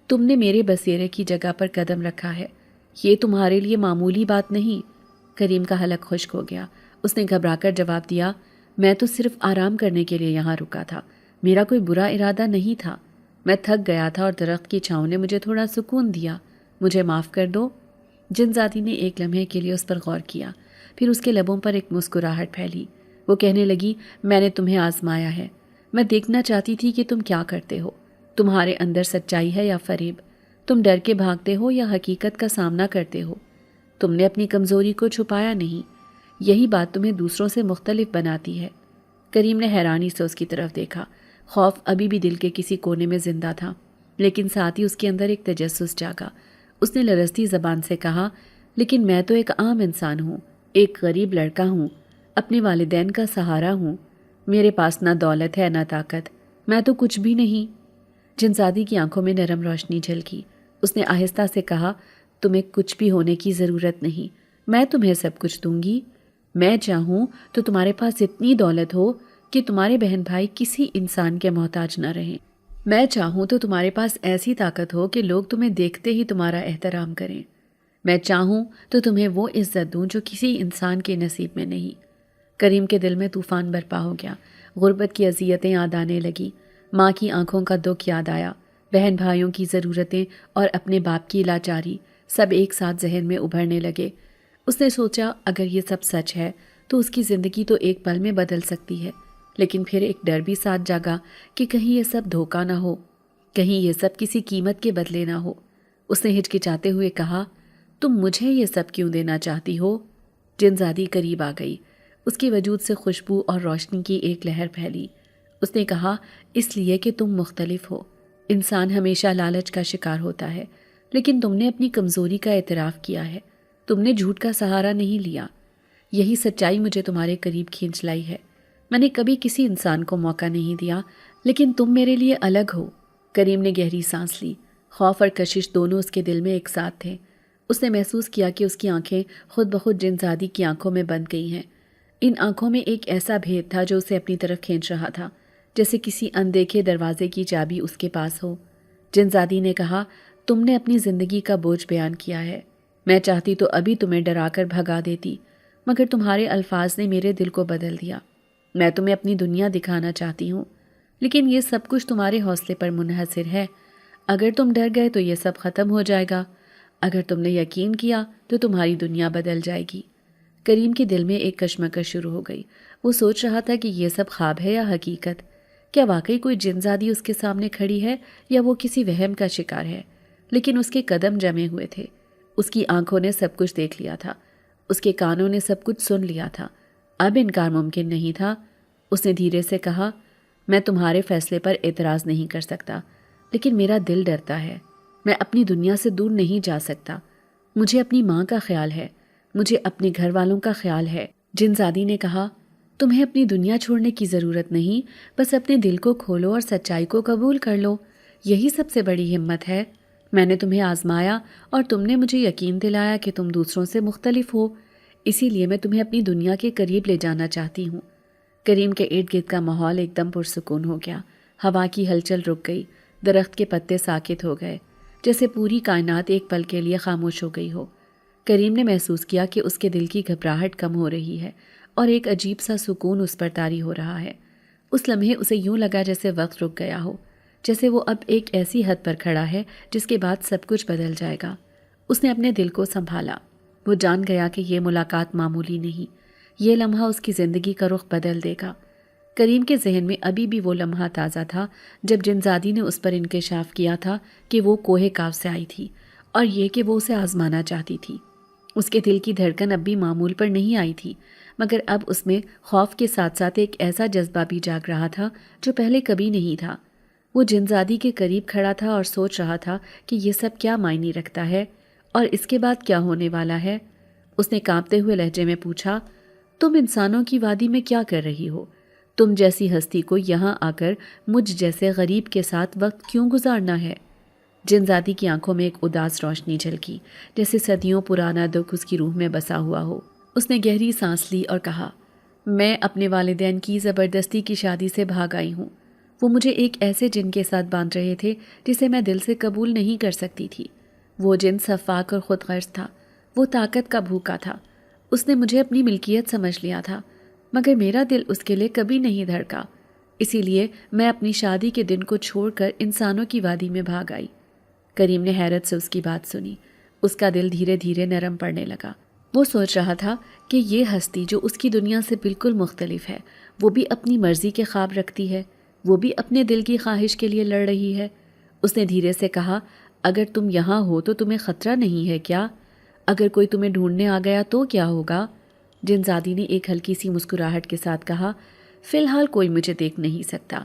تم نے میرے بسیرے کی جگہ پر قدم رکھا ہے، یہ تمہارے لیے معمولی بات نہیں۔ کریم کا حلق خشک ہو گیا۔ اس نے گھبرا کر جواب دیا، میں تو صرف آرام کرنے کے لیے یہاں رکا تھا، میرا کوئی برا ارادہ نہیں تھا۔ میں تھک گیا تھا اور درخت کی چھاؤں نے مجھے تھوڑا سکون دیا، مجھے معاف کر دو۔ جنزادی نے ایک لمحے کے لیے اس پر غور کیا، پھر اس کے لبوں پر ایک مسکراہٹ پھیلی۔ وہ کہنے لگی، میں نے تمہیں آزمایا ہے، میں دیکھنا چاہتی تھی کہ تم کیا کرتے ہو، تمہارے اندر سچائی ہے یا فریب، تم ڈر کے بھاگتے ہو یا حقیقت کا سامنا کرتے ہو۔ تم نے اپنی کمزوری کو چھپایا نہیں، یہی بات تمہیں دوسروں سے مختلف بناتی ہے۔ کریم نے حیرانی سے اس کی طرف دیکھا۔ خوف ابھی بھی دل کے کسی کونے میں زندہ تھا، لیکن ساتھ ہی اس کے اندر ایک تجسس جاگا۔ اس نے لرزتی زبان سے کہا، لیکن میں تو ایک عام انسان ہوں، ایک غریب لڑکا ہوں، اپنے والدین کا سہارا ہوں، میرے پاس نہ دولت ہے نہ طاقت، میں تو کچھ بھی نہیں۔ جنزادی کی آنکھوں میں نرم روشنی جھلکی۔ اس نے آہستہ سے کہا، تمہیں کچھ بھی ہونے کی ضرورت نہیں، میں تمہیں سب کچھ دوں گی۔ میں چاہوں تو تمہارے پاس اتنی دولت ہو کہ تمہارے بہن بھائی کسی انسان کے محتاج نہ رہیں۔ میں چاہوں تو تمہارے پاس ایسی طاقت ہو کہ لوگ تمہیں دیکھتے ہی تمہارا احترام کریں۔ میں چاہوں تو تمہیں وہ عزت دوں جو کسی انسان کے نصیب میں نہیں۔ کریم کے دل میں طوفان برپا ہو گیا۔ غربت کی اذیتیں یاد آنے لگی، ماں کی آنکھوں کا دکھ یاد آیا، بہن بھائیوں کی ضرورتیں اور اپنے باپ کی لاچاری سب ایک ساتھ ذہن میں ابھرنے لگے۔ اس نے سوچا اگر یہ سب سچ ہے تو اس کی زندگی تو ایک پل میں بدل سکتی ہے، لیکن پھر ایک ڈر بھی ساتھ جاگا کہ کہیں یہ سب دھوکہ نہ ہو، کہیں یہ سب کسی قیمت کے بدلے نہ ہو۔ اس نے ہچکچاتے ہوئے کہا، تم مجھے یہ سب کیوں دینا چاہتی ہو؟ جنزادی قریب آ گئی، اس کے وجود سے خوشبو اور روشنی کی ایک لہر پھیلی۔ اس نے کہا، اس لیے کہ تم مختلف ہو۔ انسان ہمیشہ لالچ کا شکار ہوتا ہے، لیکن تم نے اپنی کمزوری کا اعتراف کیا ہے، تم نے جھوٹ کا سہارا نہیں لیا۔ یہی سچائی مجھے تمہارے قریب کھینچ لائی ہے۔ میں نے کبھی کسی انسان کو موقع نہیں دیا، لیکن تم میرے لیے الگ ہو۔ کریم نے گہری سانس لی۔ خوف اور کشش دونوں اس کے دل میں ایک ساتھ تھے۔ اس نے محسوس کیا کہ اس کی آنکھیں خود بخود جنزادی کی آنکھوں میں بند گئی ہیں۔ ان آنکھوں میں ایک ایسا بھید تھا جو اسے اپنی طرف کھینچ رہا تھا، جیسے کسی اندیکھے دروازے کی چابی اس کے پاس ہو۔ جنزادی نے کہا، تم نے اپنی زندگی کا بوجھ بیان کیا ہے۔ میں چاہتی تو ابھی تمہیں ڈرا کر بھگا دیتی، مگر تمہارے الفاظ نے میرے دل کو بدل دیا۔ میں تمہیں اپنی دنیا دکھانا چاہتی ہوں، لیکن یہ سب کچھ تمہارے حوصلے پر منحصر ہے۔ اگر تم ڈر گئے تو یہ سب ختم ہو جائے گا، اگر تم نے یقین کیا تو تمہاری دنیا بدل جائے گی۔ کریم کے دل میں ایک کشمکش شروع ہو گئی۔ وہ سوچ رہا تھا کہ یہ سب خواب ہے یا حقیقت؟ کیا واقعی کوئی جنزادی اس کے سامنے کھڑی ہے یا وہ کسی وہم کا شکار ہے؟ لیکن اس کے قدم جمے ہوئے تھے۔ اس کی آنکھوں نے سب کچھ دیکھ لیا تھا، اس کے کانوں نے سب کچھ سن لیا تھا۔ اب انکار ممکن نہیں تھا۔ اس نے دھیرے سے کہا، میں تمہارے فیصلے پر اعتراض نہیں کر سکتا، لیکن میرا دل ڈرتا ہے۔ میں اپنی دنیا سے دور نہیں جا سکتا۔ مجھے اپنی ماں کا خیال ہے، مجھے اپنے گھر والوں کا خیال ہے۔ جنزادی نے کہا، تمہیں اپنی دنیا چھوڑنے کی ضرورت نہیں، بس اپنے دل کو کھولو اور سچائی کو قبول کر لو۔ یہی سب سے بڑی ہمت ہے۔ میں نے تمہیں آزمایا اور تم نے مجھے یقین دلایا کہ تم دوسروں سے مختلف ہو، اسی لیے میں تمہیں اپنی دنیا کے قریب لے جانا چاہتی ہوں۔ کریم کے ارد گرد کا ماحول ایک دم پرسکون ہو گیا۔ ہوا کی ہلچل رک گئی، درخت کے پتے ساکت ہو گئے، جیسے پوری کائنات ایک پل کے لیے خاموش ہو گئی ہو۔ کریم نے محسوس کیا کہ اس کے دل کی گھبراہٹ کم ہو رہی ہے اور ایک عجیب سا سکون اس پر طاری ہو رہا ہے۔ اس لمحے اسے یوں لگا جیسے وقت رک گیا ہو، جیسے وہ اب ایک ایسی حد پر کھڑا ہے جس کے بعد سب کچھ بدل جائے گا۔ اس نے اپنے دل کو سنبھالا۔ وہ جان گیا کہ یہ ملاقات معمولی نہیں، یہ لمحہ اس کی زندگی کا رخ بدل دے گا۔ کریم کے ذہن میں ابھی بھی وہ لمحہ تازہ تھا جب جنزادی نے اس پر انکشاف کیا تھا کہ وہ کوہ کاف سے آئی تھی اور یہ کہ وہ اسے آزمانا چاہتی تھی۔ اس کے دل کی دھڑکن اب بھی معمول پر نہیں آئی تھی، مگر اب اس میں خوف کے ساتھ ساتھ ایک ایسا جذبہ بھی جاگ رہا تھا جو پہلے کبھی نہیں تھا۔ وہ جنزادی کے قریب کھڑا تھا اور سوچ رہا تھا کہ یہ سب کیا معنی رکھتا ہے اور اس کے بعد کیا ہونے والا ہے۔ اس نے کانپتے ہوئے لہجے میں پوچھا، تم انسانوں کی وادی میں کیا کر رہی ہو؟ تم جیسی ہستی کو یہاں آ کر مجھ جیسے غریب کے ساتھ وقت کیوں گزارنا ہے؟ جنزادی کی آنکھوں میں ایک اداس روشنی جھلکی، جیسے صدیوں پرانا دکھ اس کی روح میں بسا ہوا ہو۔ اس نے گہری سانس لی اور کہا، میں اپنے والدین کی زبردستی کی شادی سے بھاگ آئی ہوں۔ وہ مجھے ایک ایسے جن کے ساتھ باندھ رہے تھے جسے میں دل سے قبول نہیں کر سکتی تھی۔ وہ جن سفاک اور خود غرض تھا، وہ طاقت کا بھوکا تھا۔ اس نے مجھے اپنی ملکیت سمجھ لیا تھا، مگر میرا دل اس کے لیے کبھی نہیں دھڑکا۔ اسی لیے میں اپنی شادی کے دن کو چھوڑ کر انسانوں کی وادی میں بھاگ آئی۔ کریم نے حیرت سے اس کی بات سنی۔ اس کا دل دھیرے دھیرے نرم پڑنے لگا۔ وہ سوچ رہا تھا کہ یہ ہستی جو اس کی دنیا سے بالکل مختلف ہے، وہ بھی اپنی مرضی کے خواب رکھتی ہے، وہ بھی اپنے دل کی خواہش کے لیے لڑ رہی ہے۔ اس نے دھیرے سے کہا، اگر تم یہاں ہو تو تمہیں خطرہ نہیں ہے کیا؟ اگر کوئی تمہیں ڈھونڈنے آ گیا تو کیا ہوگا؟ جنزادی نے ایک ہلکی سی مسکراہٹ کے ساتھ کہا، فی الحال کوئی مجھے دیکھ نہیں سکتا۔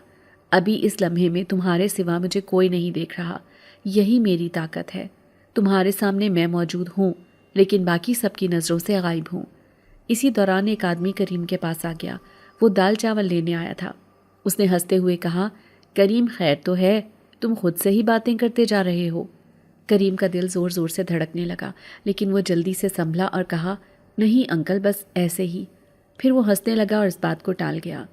ابھی اس لمحے میں تمہارے سوا مجھے کوئی نہیں دیکھ رہا۔ یہی میری طاقت ہے۔ تمہارے سامنے میں موجود ہوں، لیکن باقی سب کی نظروں سے غائب ہوں۔ اسی دوران ایک آدمی کریم کے پاس آ گیا۔ وہ دال چاول لینے آیا تھا۔ اس نے ہنستے ہوئے کہا، کریم خیر تو ہے، تم خود سے ہی باتیں کرتے جا رہے ہو۔ کریم کا دل زور زور سے دھڑکنے لگا، لیکن وہ جلدی سے سنبھلا اور کہا، نہیں انکل، بس ایسے ہی۔ پھر وہ ہنسنے لگا اور اس بات کو ٹال گیا۔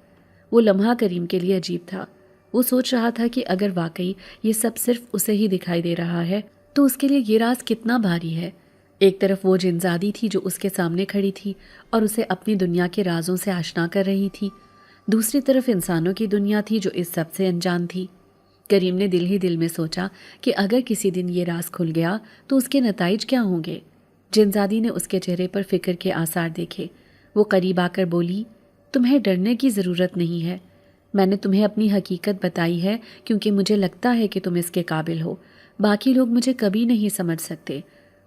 وہ لمحہ کریم کے لیے عجیب تھا۔ وہ سوچ رہا تھا کہ اگر واقعی یہ سب صرف اسے ہی دکھائی دے رہا ہے تو اس کے لیے یہ راز کتنا بھاری ہے۔ ایک طرف وہ جنزادی تھی جو اس کے سامنے کھڑی تھی اور اسے اپنی دنیا کے رازوں سے آشنا کر رہی تھی، دوسری طرف انسانوں کی دنیا تھی جو اس سب سے انجان تھی۔ کریم نے دل ہی دل میں سوچا کہ اگر کسی دن یہ راز کھل گیا تو اس کے نتائج کیا ہوں گے۔ جنزادی نے اس کے چہرے پر فکر کے آثار دیکھے۔ وہ قریب آ کر بولی، تمہیں ڈرنے کی ضرورت نہیں ہے۔ میں نے تمہیں اپنی حقیقت بتائی ہے کیونکہ مجھے لگتا ہے کہ تم اس کے قابل ہو۔ باقی لوگ مجھے کبھی نہیں سمجھ سکتے۔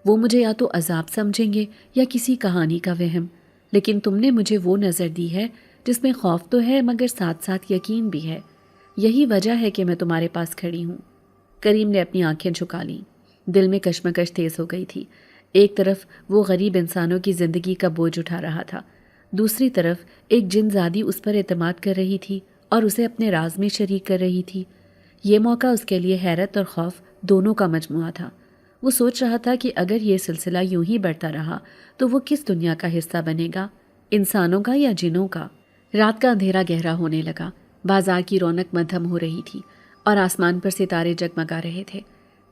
وہ مجھے یا تو عذاب سمجھیں گے یا کسی کہانی کا وہم، لیکن تم نے مجھے وہ نظر دی ہے جس میں خوف تو ہے مگر ساتھ ساتھ یقین بھی ہے۔ یہی وجہ ہے کہ میں تمہارے پاس کھڑی ہوں۔ کریم نے اپنی آنکھیں جھکا لیں۔ دل میں کشمکش تیز ہو گئی تھی۔ ایک طرف وہ غریب انسانوں کی زندگی کا بوجھ اٹھا رہا تھا، دوسری طرف ایک جن زادی اس پر اعتماد کر رہی تھی اور اسے اپنے راز میں شریک کر رہی تھی۔ یہ موقع اس کے لیے حیرت اور خوف دونوں کا مجموعہ تھا۔ وہ سوچ رہا تھا کہ اگر یہ سلسلہ یوں ہی بڑھتا رہا تو وہ کس دنیا کا حصہ بنے گا، انسانوں کا یا جنوں کا؟ رات کا اندھیرا گہرا ہونے لگا، بازار کی رونق مدھم ہو رہی تھی اور آسمان پر ستارے جگمگا رہے تھے۔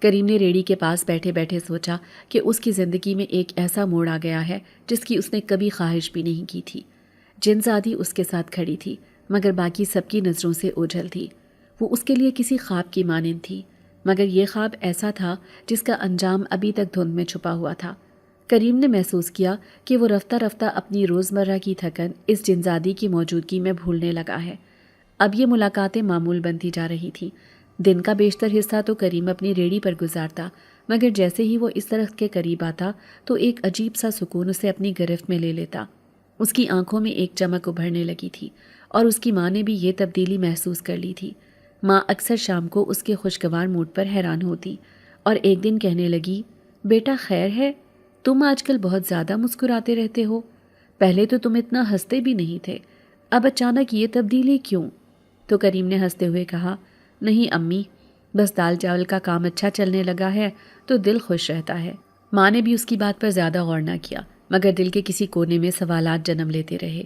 کریم نے ریڑھی کے پاس بیٹھے بیٹھے سوچا کہ اس کی زندگی میں ایک ایسا موڑ آ گیا ہے جس کی اس نے کبھی خواہش بھی نہیں کی تھی۔ جن زادی اس کے ساتھ کھڑی تھی مگر باقی سب کی نظروں سے اوجھل تھی۔ وہ اس کے لیے کسی خواب کی مانند تھی، مگر یہ خواب ایسا تھا جس کا انجام ابھی تک دھند میں چھپا ہوا تھا۔ کریم نے محسوس کیا کہ وہ رفتہ رفتہ اپنی روزمرہ کی تھکن اس جنزادی کی موجودگی میں بھولنے لگا ہے۔ اب یہ ملاقاتیں معمول بنتی جا رہی تھیں۔ دن کا بیشتر حصہ تو کریم اپنی ریڑھی پر گزارتا، مگر جیسے ہی وہ اس درخت کے قریب آتا تو ایک عجیب سا سکون اسے اپنی گرفت میں لے لیتا۔ اس کی آنکھوں میں ایک چمک ابھرنے لگی تھی اور اس کی ماں نے بھی یہ تبدیلی محسوس کر لی تھی۔ ماں اکثر شام کو اس کے خوشگوار موڈ پر حیران ہوتی اور ایک دن کہنے لگی، بیٹا خیر ہے، تم آج کل بہت زیادہ مسکراتے رہتے ہو، پہلے تو تم اتنا ہنستے بھی نہیں تھے، اب اچانک یہ تبدیلی کیوں؟ تو کریم نے ہنستے ہوئے کہا، نہیں امی، بس دال چاول کا کام اچھا چلنے لگا ہے تو دل خوش رہتا ہے۔ ماں نے بھی اس کی بات پر زیادہ غور نہ کیا، مگر دل کے کسی کونے میں سوالات جنم لیتے رہے۔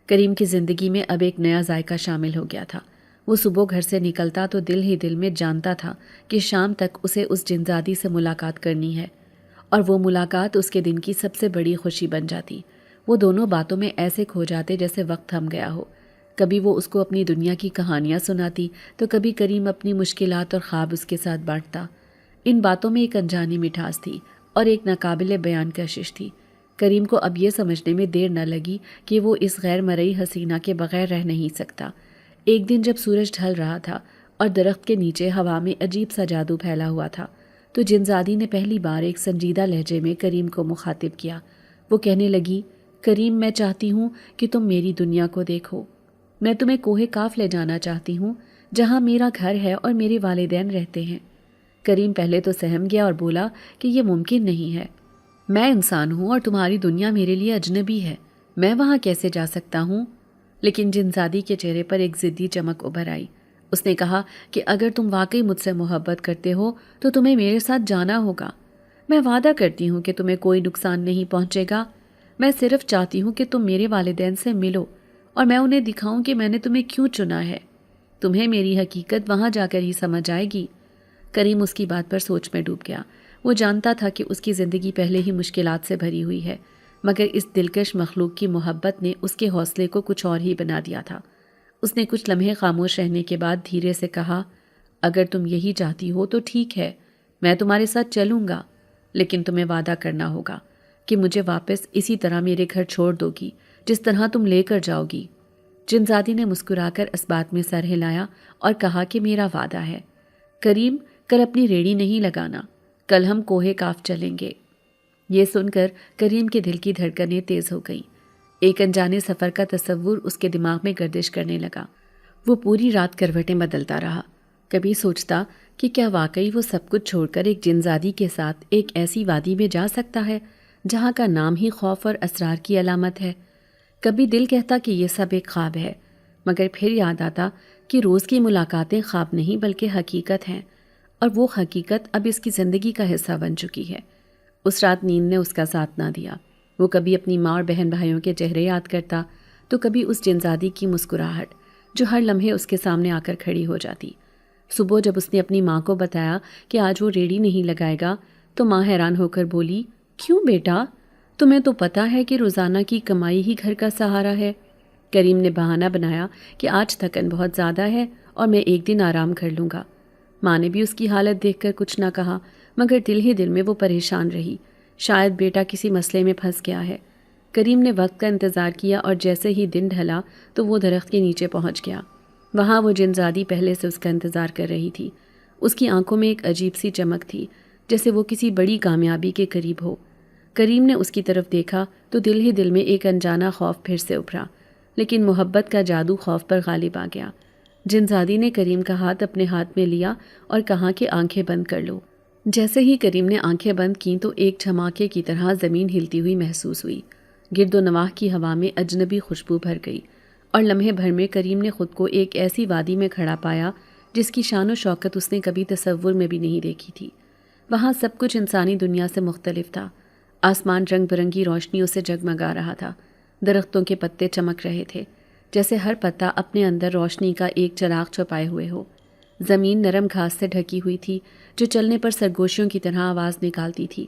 کریم کی زندگی میں اب ایک نیا ذائقہ شامل ہو گیا تھا۔ وہ صبح گھر سے نکلتا تو دل ہی دل میں جانتا تھا کہ شام تک اسے اس جنزادی سے ملاقات کرنی ہے، اور وہ ملاقات اس کے دن کی سب سے بڑی خوشی بن جاتی۔ وہ دونوں باتوں میں ایسے کھو جاتے جیسے وقت تھم گیا ہو۔ کبھی وہ اس کو اپنی دنیا کی کہانیاں سناتی تو کبھی کریم اپنی مشکلات اور خواب اس کے ساتھ بانٹتا۔ ان باتوں میں ایک انجانی مٹھاس تھی اور ایک ناقابل بیان کشش تھی۔ کریم کو اب یہ سمجھنے میں دیر نہ لگی کہ وہ اس غیر مرئی حسینہ کے بغیر رہ نہیں سکتا۔ ایک دن جب سورج ڈھل رہا تھا اور درخت کے نیچے ہوا میں عجیب سا جادو پھیلا ہوا تھا تو جنزادی نے پہلی بار ایک سنجیدہ لہجے میں کریم کو مخاطب کیا۔ وہ کہنے لگی، کریم، میں چاہتی ہوں کہ تم میری دنیا کو دیکھو۔ میں تمہیں کوہ کاف لے جانا چاہتی ہوں جہاں میرا گھر ہے اور میرے والدین رہتے ہیں۔ کریم پہلے تو سہم گیا اور بولا کہ یہ ممکن نہیں ہے، میں انسان ہوں اور تمہاری دنیا میرے لیے اجنبی ہے، میں وہاں کیسے جا سکتا ہوں؟ لیکن جنزادی کے چہرے پر ایک ضدی چمک ابھر آئی۔ اس نے کہا کہ اگر تم واقعی مجھ سے محبت کرتے ہو تو تمہیں میرے ساتھ جانا ہوگا۔ میں وعدہ کرتی ہوں کہ تمہیں کوئی نقصان نہیں پہنچے گا۔ میں صرف چاہتی ہوں کہ تم میرے والدین سے ملو اور میں انہیں دکھاؤں کہ میں نے تمہیں کیوں چنا ہے۔ تمہیں میری حقیقت وہاں جا کر ہی سمجھ آئے گی۔ کریم اس کی بات پر سوچ میں ڈوب گیا۔ وہ جانتا تھا کہ اس کی زندگی پہلے ہی مشکلات سے بھری ہوئی ہے، مگر اس دلکش مخلوق کی محبت نے اس کے حوصلے کو کچھ اور ہی بنا دیا تھا۔ اس نے کچھ لمحے خاموش رہنے کے بعد دھیرے سے کہا، اگر تم یہی چاہتی ہو تو ٹھیک ہے، میں تمہارے ساتھ چلوں گا، لیکن تمہیں وعدہ کرنا ہوگا کہ مجھے واپس اسی طرح میرے گھر چھوڑ دو گی جس طرح تم لے کر جاؤ گی۔ جنزادی نے مسکرا کر اس بات میں سر ہلایا اور کہا کہ میرا وعدہ ہے۔ کریم، کل اپنی ریڑھی نہیں لگانا، کل ہم کوہ کاف چلیں گے۔ یہ سن کر کریم کے دل کی دھڑکنیں تیز ہو گئیں۔ ایک انجانے سفر کا تصور اس کے دماغ میں گردش کرنے لگا۔ وہ پوری رات کروٹیں بدلتا رہا۔ کبھی سوچتا کہ کیا واقعی وہ سب کچھ چھوڑ کر ایک جنزادی کے ساتھ ایک ایسی وادی میں جا سکتا ہے جہاں کا نام ہی خوف اور اسرار کی علامت ہے۔ کبھی دل کہتا کہ یہ سب ایک خواب ہے، مگر پھر یاد آتا کہ روز کی ملاقاتیں خواب نہیں بلکہ حقیقت ہیں، اور وہ حقیقت اب اس کی زندگی کا حصہ بن چکی ہے۔ اس رات نیند نے اس کا ساتھ نہ دیا۔ وہ کبھی اپنی ماں اور بہن بھائیوں کے چہرے یاد کرتا تو کبھی اس جنزادی کی مسکراہٹ جو ہر لمحے اس کے سامنے آ کر کھڑی ہو جاتی۔ صبح جب اس نے اپنی ماں کو بتایا کہ آج وہ ریڑھی نہیں لگائے گا تو ماں حیران ہو کر بولی، کیوں بیٹا، تمہیں تو پتہ ہے کہ روزانہ کی کمائی ہی گھر کا سہارا ہے۔ کریم نے بہانہ بنایا کہ آج تھکن بہت زیادہ ہے اور میں ایک دن آرام کر لوں گا۔ ماں نے بھی اس کی حالت دیکھ کر کچھ نہ کہا، مگر دل ہی دل میں وہ پریشان رہی، شاید بیٹا کسی مسئلے میں پھنس گیا ہے۔ کریم نے وقت کا انتظار کیا اور جیسے ہی دن ڈھلا تو وہ درخت کے نیچے پہنچ گیا۔ وہاں وہ جنزادی پہلے سے اس کا انتظار کر رہی تھی۔ اس کی آنکھوں میں ایک عجیب سی چمک تھی، جیسے وہ کسی بڑی کامیابی کے قریب ہو۔ کریم نے اس کی طرف دیکھا تو دل ہی دل میں ایک انجانا خوف پھر سے ابھرا، لیکن محبت کا جادو خوف پر غالب آ گیا۔ جنزادی نے کریم کا ہاتھ اپنے ہاتھ میں لیا اور کہا کہ آنکھیں بند کر لو۔ جیسے ہی کریم نے آنکھیں بند کیں تو ایک دھماکے کی طرح زمین ہلتی ہوئی محسوس ہوئی۔ گرد و نواح کی ہوا میں اجنبی خوشبو بھر گئی اور لمحے بھر میں کریم نے خود کو ایک ایسی وادی میں کھڑا پایا جس کی شان و شوکت اس نے کبھی تصور میں بھی نہیں دیکھی تھی۔ وہاں سب کچھ انسانی دنیا سے مختلف تھا۔ آسمان رنگ برنگی روشنیوں سے جگمگا رہا تھا، درختوں کے پتے چمک رہے تھے جیسے ہر پتا اپنے اندر روشنی کا ایک چراغ چھپائے ہوئے ہو۔ زمین نرم گھاس سے ڈھکی ہوئی تھی جو چلنے پر سرگوشیوں کی طرح آواز نکالتی تھی۔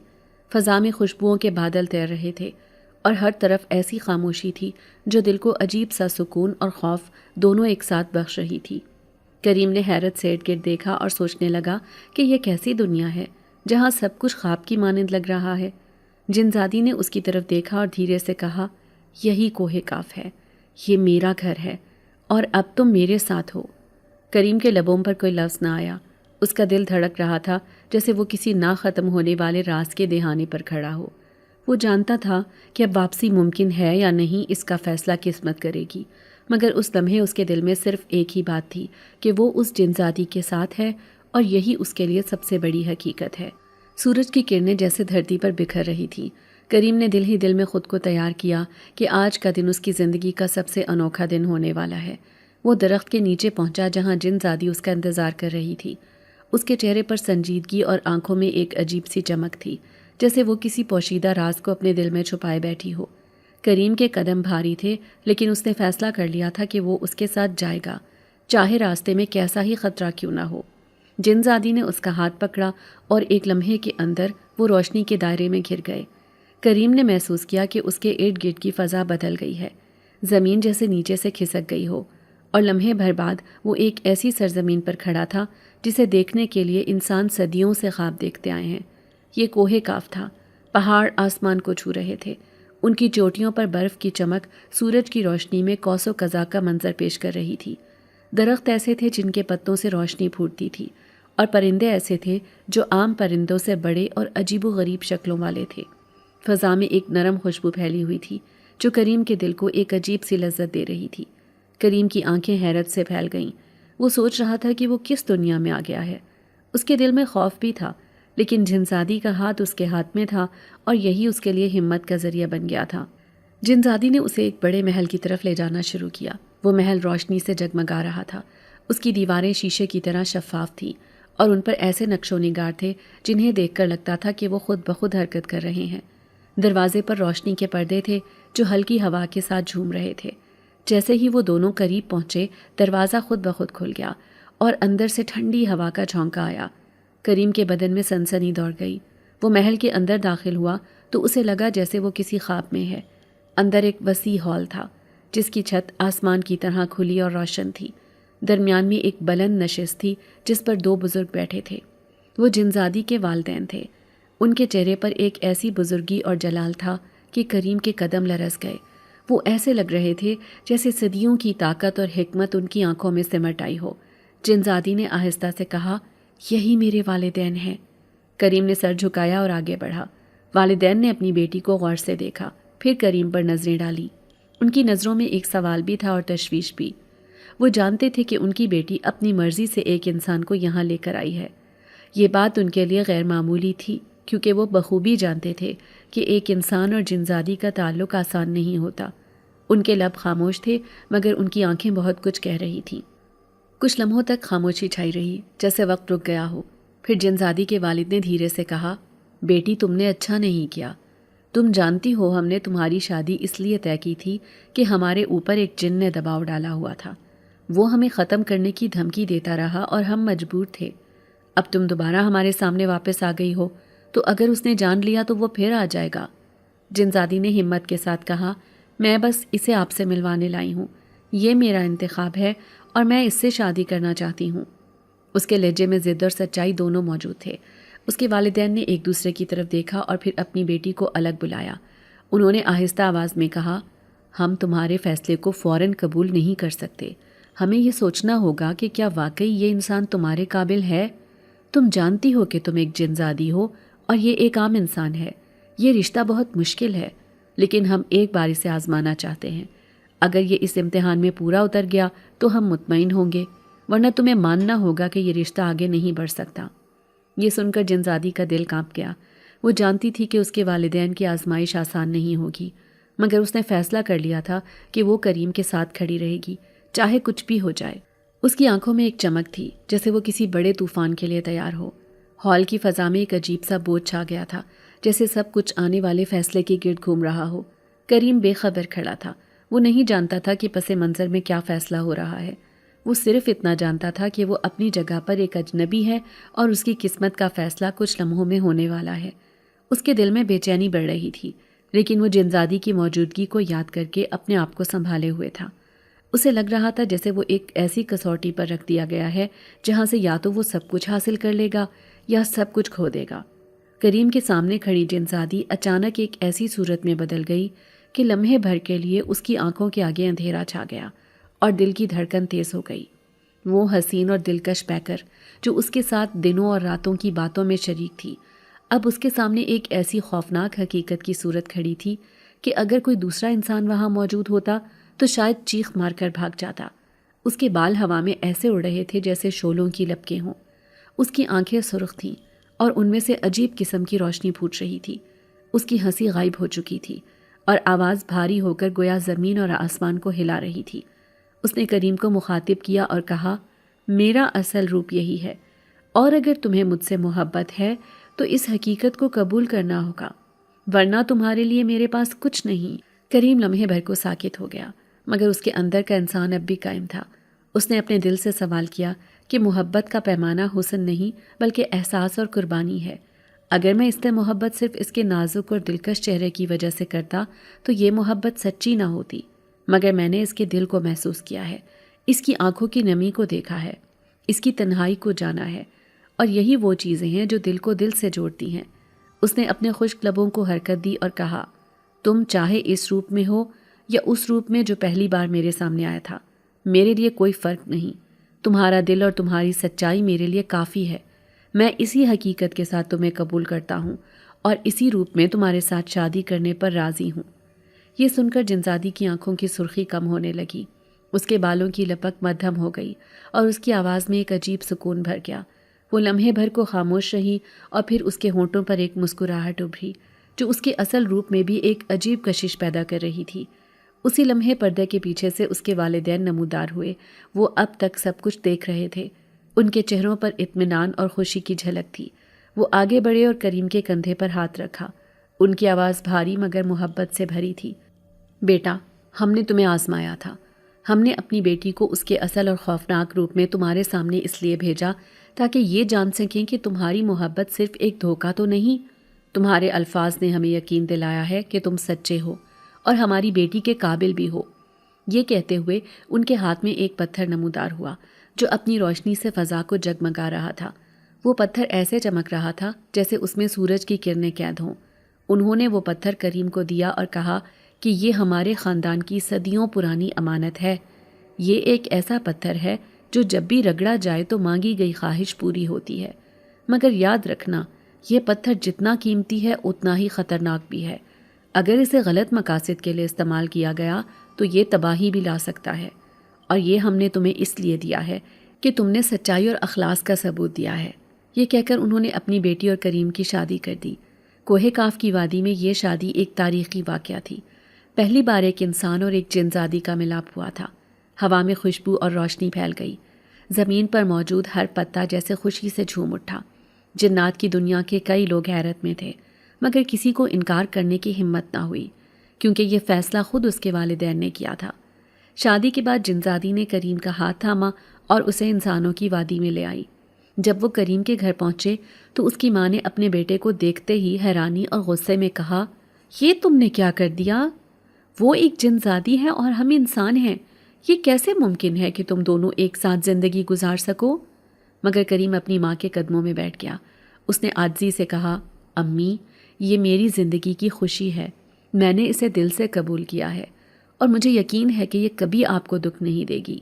فضا میں خوشبوؤں کے بادل تیر رہے تھے اور ہر طرف ایسی خاموشی تھی جو دل کو عجیب سا سکون اور خوف دونوں ایک ساتھ بخش رہی تھی۔ کریم نے حیرت سے ارد گرد دیکھا اور سوچنے لگا کہ یہ کیسی دنیا ہے جہاں سب کچھ خواب کی مانند لگ رہا ہے۔ جنزادی نے اس کی طرف دیکھا اور دھیرے سے کہا، یہی کوہ کاف ہے، یہ میرا گھر ہے اور اب تم میرے ساتھ ہو۔ کریم کے لبوں پر کوئی لفظ نہ آیا۔ اس کا دل دھڑک رہا تھا جیسے وہ کسی نہ ختم ہونے والے راز کے دہانے پر کھڑا ہو۔ وہ جانتا تھا کہ اب واپسی ممکن ہے یا نہیں اس کا فیصلہ قسمت کرے گی، مگر اس لمحے اس کے دل میں صرف ایک ہی بات تھی کہ وہ اس جنزادی کے ساتھ ہے اور یہی اس کے لیے سب سے بڑی حقیقت ہے۔ سورج کی کرنیں جیسے دھرتی پر بکھر رہی تھی۔ کریم نے دل ہی دل میں خود کو تیار کیا کہ آج کا دن اس کی زندگی کا سب سے انوکھا دن ہونے والا ہے۔ وہ درخت کے نیچے پہنچا جہاں جنزادی اس کا انتظار کر رہی تھی۔ اس کے چہرے پر سنجیدگی اور آنکھوں میں ایک عجیب سی چمک تھی، جیسے وہ کسی پوشیدہ راز کو اپنے دل میں چھپائے بیٹھی ہو۔ کریم کے قدم بھاری تھے، لیکن اس نے فیصلہ کر لیا تھا کہ وہ اس کے ساتھ جائے گا، چاہے راستے میں کیسا ہی خطرہ کیوں نہ ہو۔ جنزادی نے اس کا ہاتھ پکڑا اور ایک لمحے کے اندر وہ روشنی کے دائرے میں گھر گئے۔ کریم نے محسوس کیا کہ اس کے ارد گرد کی فضا بدل گئی ہے، زمین جیسے نیچے سے کھسک گئی ہو، اور لمحے بھر بعد وہ ایک ایسی سرزمین پر کھڑا تھا جسے دیکھنے کے لیے انسان صدیوں سے خواب دیکھتے آئے ہیں۔ یہ کوہ کاف تھا۔ پہاڑ آسمان کو چھو رہے تھے، ان کی چوٹیوں پر برف کی چمک سورج کی روشنی میں قوس و قزح کا منظر پیش کر رہی تھی۔ درخت ایسے تھے جن کے پتوں سے روشنی پھوٹتی تھی، اور پرندے ایسے تھے جو عام پرندوں سے بڑے اور عجیب و غریب شکلوں والے تھے۔ فضا میں ایک نرم خوشبو پھیلی ہوئی تھی جو کریم کے دل کو ایک عجیب سی لذت دے رہی تھی۔ کریم کی آنکھیں حیرت سے پھیل گئیں۔ وہ سوچ رہا تھا کہ وہ کس دنیا میں آ گیا ہے۔ اس کے دل میں خوف بھی تھا، لیکن جنزادی کا ہاتھ اس کے ہاتھ میں تھا اور یہی اس کے لیے ہمت کا ذریعہ بن گیا تھا۔ جنزادی نے اسے ایک بڑے محل کی طرف لے جانا شروع کیا۔ وہ محل روشنی سے جگمگا رہا تھا۔ اس کی دیواریں شیشے کی طرح شفاف تھیں اور ان پر ایسے نقش و نگار تھے جنہیں دیکھ کر لگتا تھا کہ وہ خود بخود حرکت کر رہے ہیں۔ دروازے پر روشنی کے پردے تھے جو ہلکی ہوا کے ساتھ جھوم رہے تھے۔ جیسے ہی وہ دونوں قریب پہنچے، دروازہ خود بخود کھل گیا اور اندر سے ٹھنڈی ہوا کا جھونکا آیا۔ کریم کے بدن میں سنسنی دوڑ گئی۔ وہ محل کے اندر داخل ہوا تو اسے لگا جیسے وہ کسی خواب میں ہے۔ اندر ایک وسیع ہال تھا جس کی چھت آسمان کی طرح کھلی اور روشن تھی۔ درمیان میں ایک بلند نشست تھی جس پر دو بزرگ بیٹھے تھے۔ وہ جنزادی کے والدین تھے۔ ان کے چہرے پر ایک ایسی بزرگی اور جلال تھا کہ کریم کے قدم لرز گئے۔ وہ ایسے لگ رہے تھے جیسے صدیوں کی طاقت اور حکمت ان کی آنکھوں میں سمٹ آئی ہو۔ جنزادی نے آہستہ سے کہا، یہی میرے والدین ہیں۔ کریم نے سر جھکایا اور آگے بڑھا۔ والدین نے اپنی بیٹی کو غور سے دیکھا، پھر کریم پر نظریں ڈالی۔ ان کی نظروں میں ایک سوال بھی تھا اور تشویش بھی۔ وہ جانتے تھے کہ ان کی بیٹی اپنی مرضی سے ایک انسان کو یہاں لے کر آئی ہے۔ یہ بات ان کے لیے غیر معمولی تھی، کیونکہ وہ بخوبی جانتے تھے کہ ایک انسان اور جنزادی کا تعلق آسان نہیں ہوتا۔ ان کے لب خاموش تھے، مگر ان کی آنکھیں بہت کچھ کہہ رہی تھیں۔ کچھ لمحوں تک خاموشی چھائی رہی، جیسے وقت رک گیا ہو۔ پھر جنزادی کے والد نے دھیرے سے کہا، بیٹی تم نے اچھا نہیں کیا۔ تم جانتی ہو ہم نے تمہاری شادی اس لیے طے کی تھی کہ ہمارے اوپر ایک جن نے دباؤ ڈالا ہوا تھا۔ وہ ہمیں ختم کرنے کی دھمکی دیتا رہا اور ہم مجبور تھے۔ اب تم دوبارہ ہمارے سامنے واپس آ گئی ہو تو اگر اس نے جان لیا تو وہ پھر آ جائے گا۔ جنزادی نے ہمت کے ساتھ کہا، میں بس اسے آپ سے ملوانے لائی ہوں۔ یہ میرا انتخاب ہے اور میں اس سے شادی کرنا چاہتی ہوں۔ اس کے لہجے میں ضد اور سچائی دونوں موجود تھے۔ اس کے والدین نے ایک دوسرے کی طرف دیکھا اور پھر اپنی بیٹی کو الگ بلایا۔ انہوں نے آہستہ آواز میں کہا، ہم تمہارے فیصلے کو فوراً قبول نہیں کر سکتے۔ ہمیں یہ سوچنا ہوگا کہ کیا واقعی یہ انسان تمہارے قابل ہے۔ تم جانتی ہو کہ تم ایک جنزادی ہو اور یہ ایک عام انسان ہے۔ یہ رشتہ بہت مشکل ہے، لیکن ہم ایک بار اسے آزمانا چاہتے ہیں۔ اگر یہ اس امتحان میں پورا اتر گیا تو ہم مطمئن ہوں گے، ورنہ تمہیں ماننا ہوگا کہ یہ رشتہ آگے نہیں بڑھ سکتا۔ یہ سن کر جنزادی کا دل کانپ گیا۔ وہ جانتی تھی کہ اس کے والدین کی آزمائش آسان نہیں ہوگی، مگر اس نے فیصلہ کر لیا تھا کہ وہ کریم کے ساتھ کھڑی رہے گی، چاہے کچھ بھی ہو جائے۔ اس کی آنکھوں میں ایک چمک تھی، جیسے وہ کسی بڑے طوفان کے لیے تیار ہو۔ ہال کی فضا میں ایک عجیب سا بوجھ چھا گیا تھا، جیسے سب کچھ آنے والے فیصلے کے گرد گھوم رہا ہو۔ کریم بے خبر کھڑا تھا، وہ نہیں جانتا تھا کہ پس منظر میں کیا فیصلہ ہو رہا ہے۔ وہ صرف اتنا جانتا تھا کہ وہ اپنی جگہ پر ایک اجنبی ہے اور اس کی قسمت کا فیصلہ کچھ لمحوں میں ہونے والا ہے۔ اس کے دل میں بے چینی بڑھ رہی تھی، لیکن وہ جنزادی کی موجودگی کو یاد کر کے اپنے آپ کو سنبھالے ہوئے تھا۔ اسے لگ رہا تھا جیسے وہ ایک ایسی کسوٹی پر رکھ دیا گیا ہے جہاں سے یا تو وہ سب کچھ حاصل کر لے گا یا سب کچھ کھو دے گا۔ کریم کے سامنے کھڑی جنزادی اچانک ایک ایسی صورت میں بدل گئی کہ لمحے بھر کے لیے اس کی آنکھوں کے آگے اندھیرا چھا گیا اور دل کی دھڑکن تیز ہو گئی۔ وہ حسین اور دلکش پیکر جو اس کے ساتھ دنوں اور راتوں کی باتوں میں شریک تھی، اب اس کے سامنے ایک ایسی خوفناک حقیقت کی صورت کھڑی تھی کہ اگر کوئی دوسرا انسان وہاں موجود ہوتا تو شاید چیخ مار کر بھاگ جاتا۔ اس کے بال ہوا میں ایسے اڑ رہے تھے جیسے شعلوں کی لپکیں ہوں۔ اس کی آنکھیں سرخ تھیں اور ان میں سے عجیب قسم کی روشنی پھوٹ رہی تھی۔ اس کی ہنسی غائب ہو چکی تھی اور آواز بھاری ہو کر گویا زمین اور آسمان کو ہلا رہی تھی۔ اس نے کریم کو مخاطب کیا اور کہا، میرا اصل روپ یہی ہے، اور اگر تمہیں مجھ سے محبت ہے تو اس حقیقت کو قبول کرنا ہوگا، ورنہ تمہارے لیے میرے پاس کچھ نہیں۔ کریم لمحے بھر کو ساکت ہو گیا، مگر اس کے اندر کا انسان اب بھی قائم تھا۔ اس نے اپنے دل سے سوال کیا کہ محبت کا پیمانہ حسن نہیں بلکہ احساس اور قربانی ہے۔ اگر میں اس سے محبت صرف اس کے نازک اور دلکش چہرے کی وجہ سے کرتا تو یہ محبت سچی نہ ہوتی، مگر میں نے اس کے دل کو محسوس کیا ہے، اس کی آنکھوں کی نمی کو دیکھا ہے، اس کی تنہائی کو جانا ہے، اور یہی وہ چیزیں ہیں جو دل کو دل سے جوڑتی ہیں۔ اس نے اپنے خشک لبوں کو حرکت دی اور کہا، تم چاہے اس روپ میں ہو یا اس روپ میں جو پہلی بار میرے سامنے آیا تھا، میرے لیے کوئی فرق نہیں۔ تمہارا دل اور تمہاری سچائی میرے لیے کافی ہے۔ میں اسی حقیقت کے ساتھ تمہیں قبول کرتا ہوں اور اسی روپ میں تمہارے ساتھ شادی کرنے پر راضی ہوں۔ یہ سن کر جنزادی کی آنکھوں کی سرخی کم ہونے لگی، اس کے بالوں کی لپک مدھم ہو گئی اور اس کی آواز میں ایک عجیب سکون بھر گیا۔ وہ لمحے بھر کو خاموش رہی اور پھر اس کے ہونٹوں پر ایک مسکراہٹ ابھری جو اس کے اصل روپ میں بھی ایک عجیب کشش پیدا کر رہی تھی۔ اسی لمحے پردے کے پیچھے سے اس کے والدین نمودار ہوئے۔ وہ اب تک سب کچھ دیکھ رہے تھے، ان کے چہروں پر اطمینان اور خوشی کی جھلک تھی۔ وہ آگے بڑھے اور کریم کے کندھے پر ہاتھ رکھا۔ ان کی آواز بھاری مگر محبت سے بھری تھی۔ بیٹا، ہم نے تمہیں آزمایا تھا۔ ہم نے اپنی بیٹی کو اس کے اصل اور خوفناک روپ میں تمہارے سامنے اس لیے بھیجا تاکہ یہ جان سکیں کہ تمہاری محبت صرف ایک دھوکہ تو نہیں۔ تمہارے الفاظ نے ہمیں یقین دلایا ہے کہ تم سچے ہو اور ہماری بیٹی کے قابل بھی ہو۔ یہ کہتے ہوئے ان کے ہاتھ میں ایک پتھر نمودار ہوا جو اپنی روشنی سے فضا کو جگمگا رہا تھا۔ وہ پتھر ایسے چمک رہا تھا جیسے اس میں سورج کی کرنیں قید ہوں۔ انہوں نے وہ پتھر کریم کو دیا اور کہا کہ یہ ہمارے خاندان کی صدیوں پرانی امانت ہے۔ یہ ایک ایسا پتھر ہے جو جب بھی رگڑا جائے تو مانگی گئی خواہش پوری ہوتی ہے، مگر یاد رکھنا یہ پتھر جتنا قیمتی ہے اتنا ہی خطرناک بھی ہے۔ اگر اسے غلط مقاصد کے لیے استعمال کیا گیا تو یہ تباہی بھی لا سکتا ہے، اور یہ ہم نے تمہیں اس لیے دیا ہے کہ تم نے سچائی اور اخلاص کا ثبوت دیا ہے۔ یہ کہہ کر انہوں نے اپنی بیٹی اور کریم کی شادی کر دی۔ کوہ کاف کی وادی میں یہ شادی ایک تاریخی واقعہ تھی۔ پہلی بار ایک انسان اور ایک جنزادی کا ملاپ ہوا تھا۔ ہوا میں خوشبو اور روشنی پھیل گئی۔ زمین پر موجود ہر پتا جیسے خوشی سے جھوم اٹھا۔ جنات کی دنیا کے کئی لوگ حیرت میں تھے، مگر کسی کو انکار کرنے کی ہمت نہ ہوئی، کیونکہ یہ فیصلہ خود اس کے والدین نے کیا تھا۔ شادی کے بعد جنزادی نے کریم کا ہاتھ تھاما اور اسے انسانوں کی وادی میں لے آئی۔ جب وہ کریم کے گھر پہنچے تو اس کی ماں نے اپنے بیٹے کو دیکھتے ہی حیرانی اور غصے میں کہا، یہ تم نے کیا کر دیا؟ وہ ایک جنزادی ہے اور ہم انسان ہیں، یہ کیسے ممکن ہے کہ تم دونوں ایک ساتھ زندگی گزار سکو؟ مگر کریم اپنی ماں کے قدموں میں بیٹھ گیا۔ اس نے عاجزی سے کہا، امی، یہ میری زندگی کی خوشی ہے، میں نے اسے دل سے قبول کیا ہے اور مجھے یقین ہے کہ یہ کبھی آپ کو دکھ نہیں دے گی۔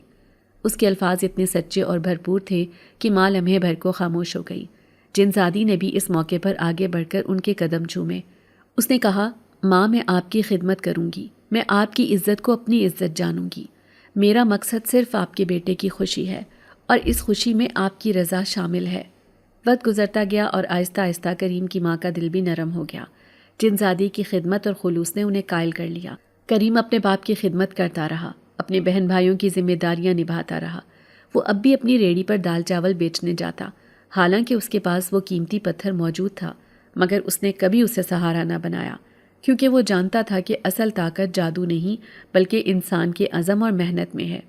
اس کے الفاظ اتنے سچے اور بھرپور تھے کہ ماں لمحے بھر کو خاموش ہو گئی۔ جنزادی نے بھی اس موقع پر آگے بڑھ کر ان کے قدم چومے۔ اس نے کہا، ماں، میں آپ کی خدمت کروں گی، میں آپ کی عزت کو اپنی عزت جانوں گی۔ میرا مقصد صرف آپ کے بیٹے کی خوشی ہے اور اس خوشی میں آپ کی رضا شامل ہے۔ وقت گزرتا گیا اور آہستہ آہستہ کریم کی ماں کا دل بھی نرم ہو گیا۔ جنزادی کی خدمت اور خلوص نے انہیں قائل کر لیا۔ کریم اپنے باپ کی خدمت کرتا رہا، اپنے بہن بھائیوں کی ذمہ داریاں نبھاتا رہا۔ وہ اب بھی اپنی ریڑھی پر دال چاول بیچنے جاتا، حالانکہ اس کے پاس وہ قیمتی پتھر موجود تھا، مگر اس نے کبھی اسے سہارا نہ بنایا، کیونکہ وہ جانتا تھا کہ اصل طاقت جادو نہیں بلکہ انسان کے عزم اور محنت میں ہے۔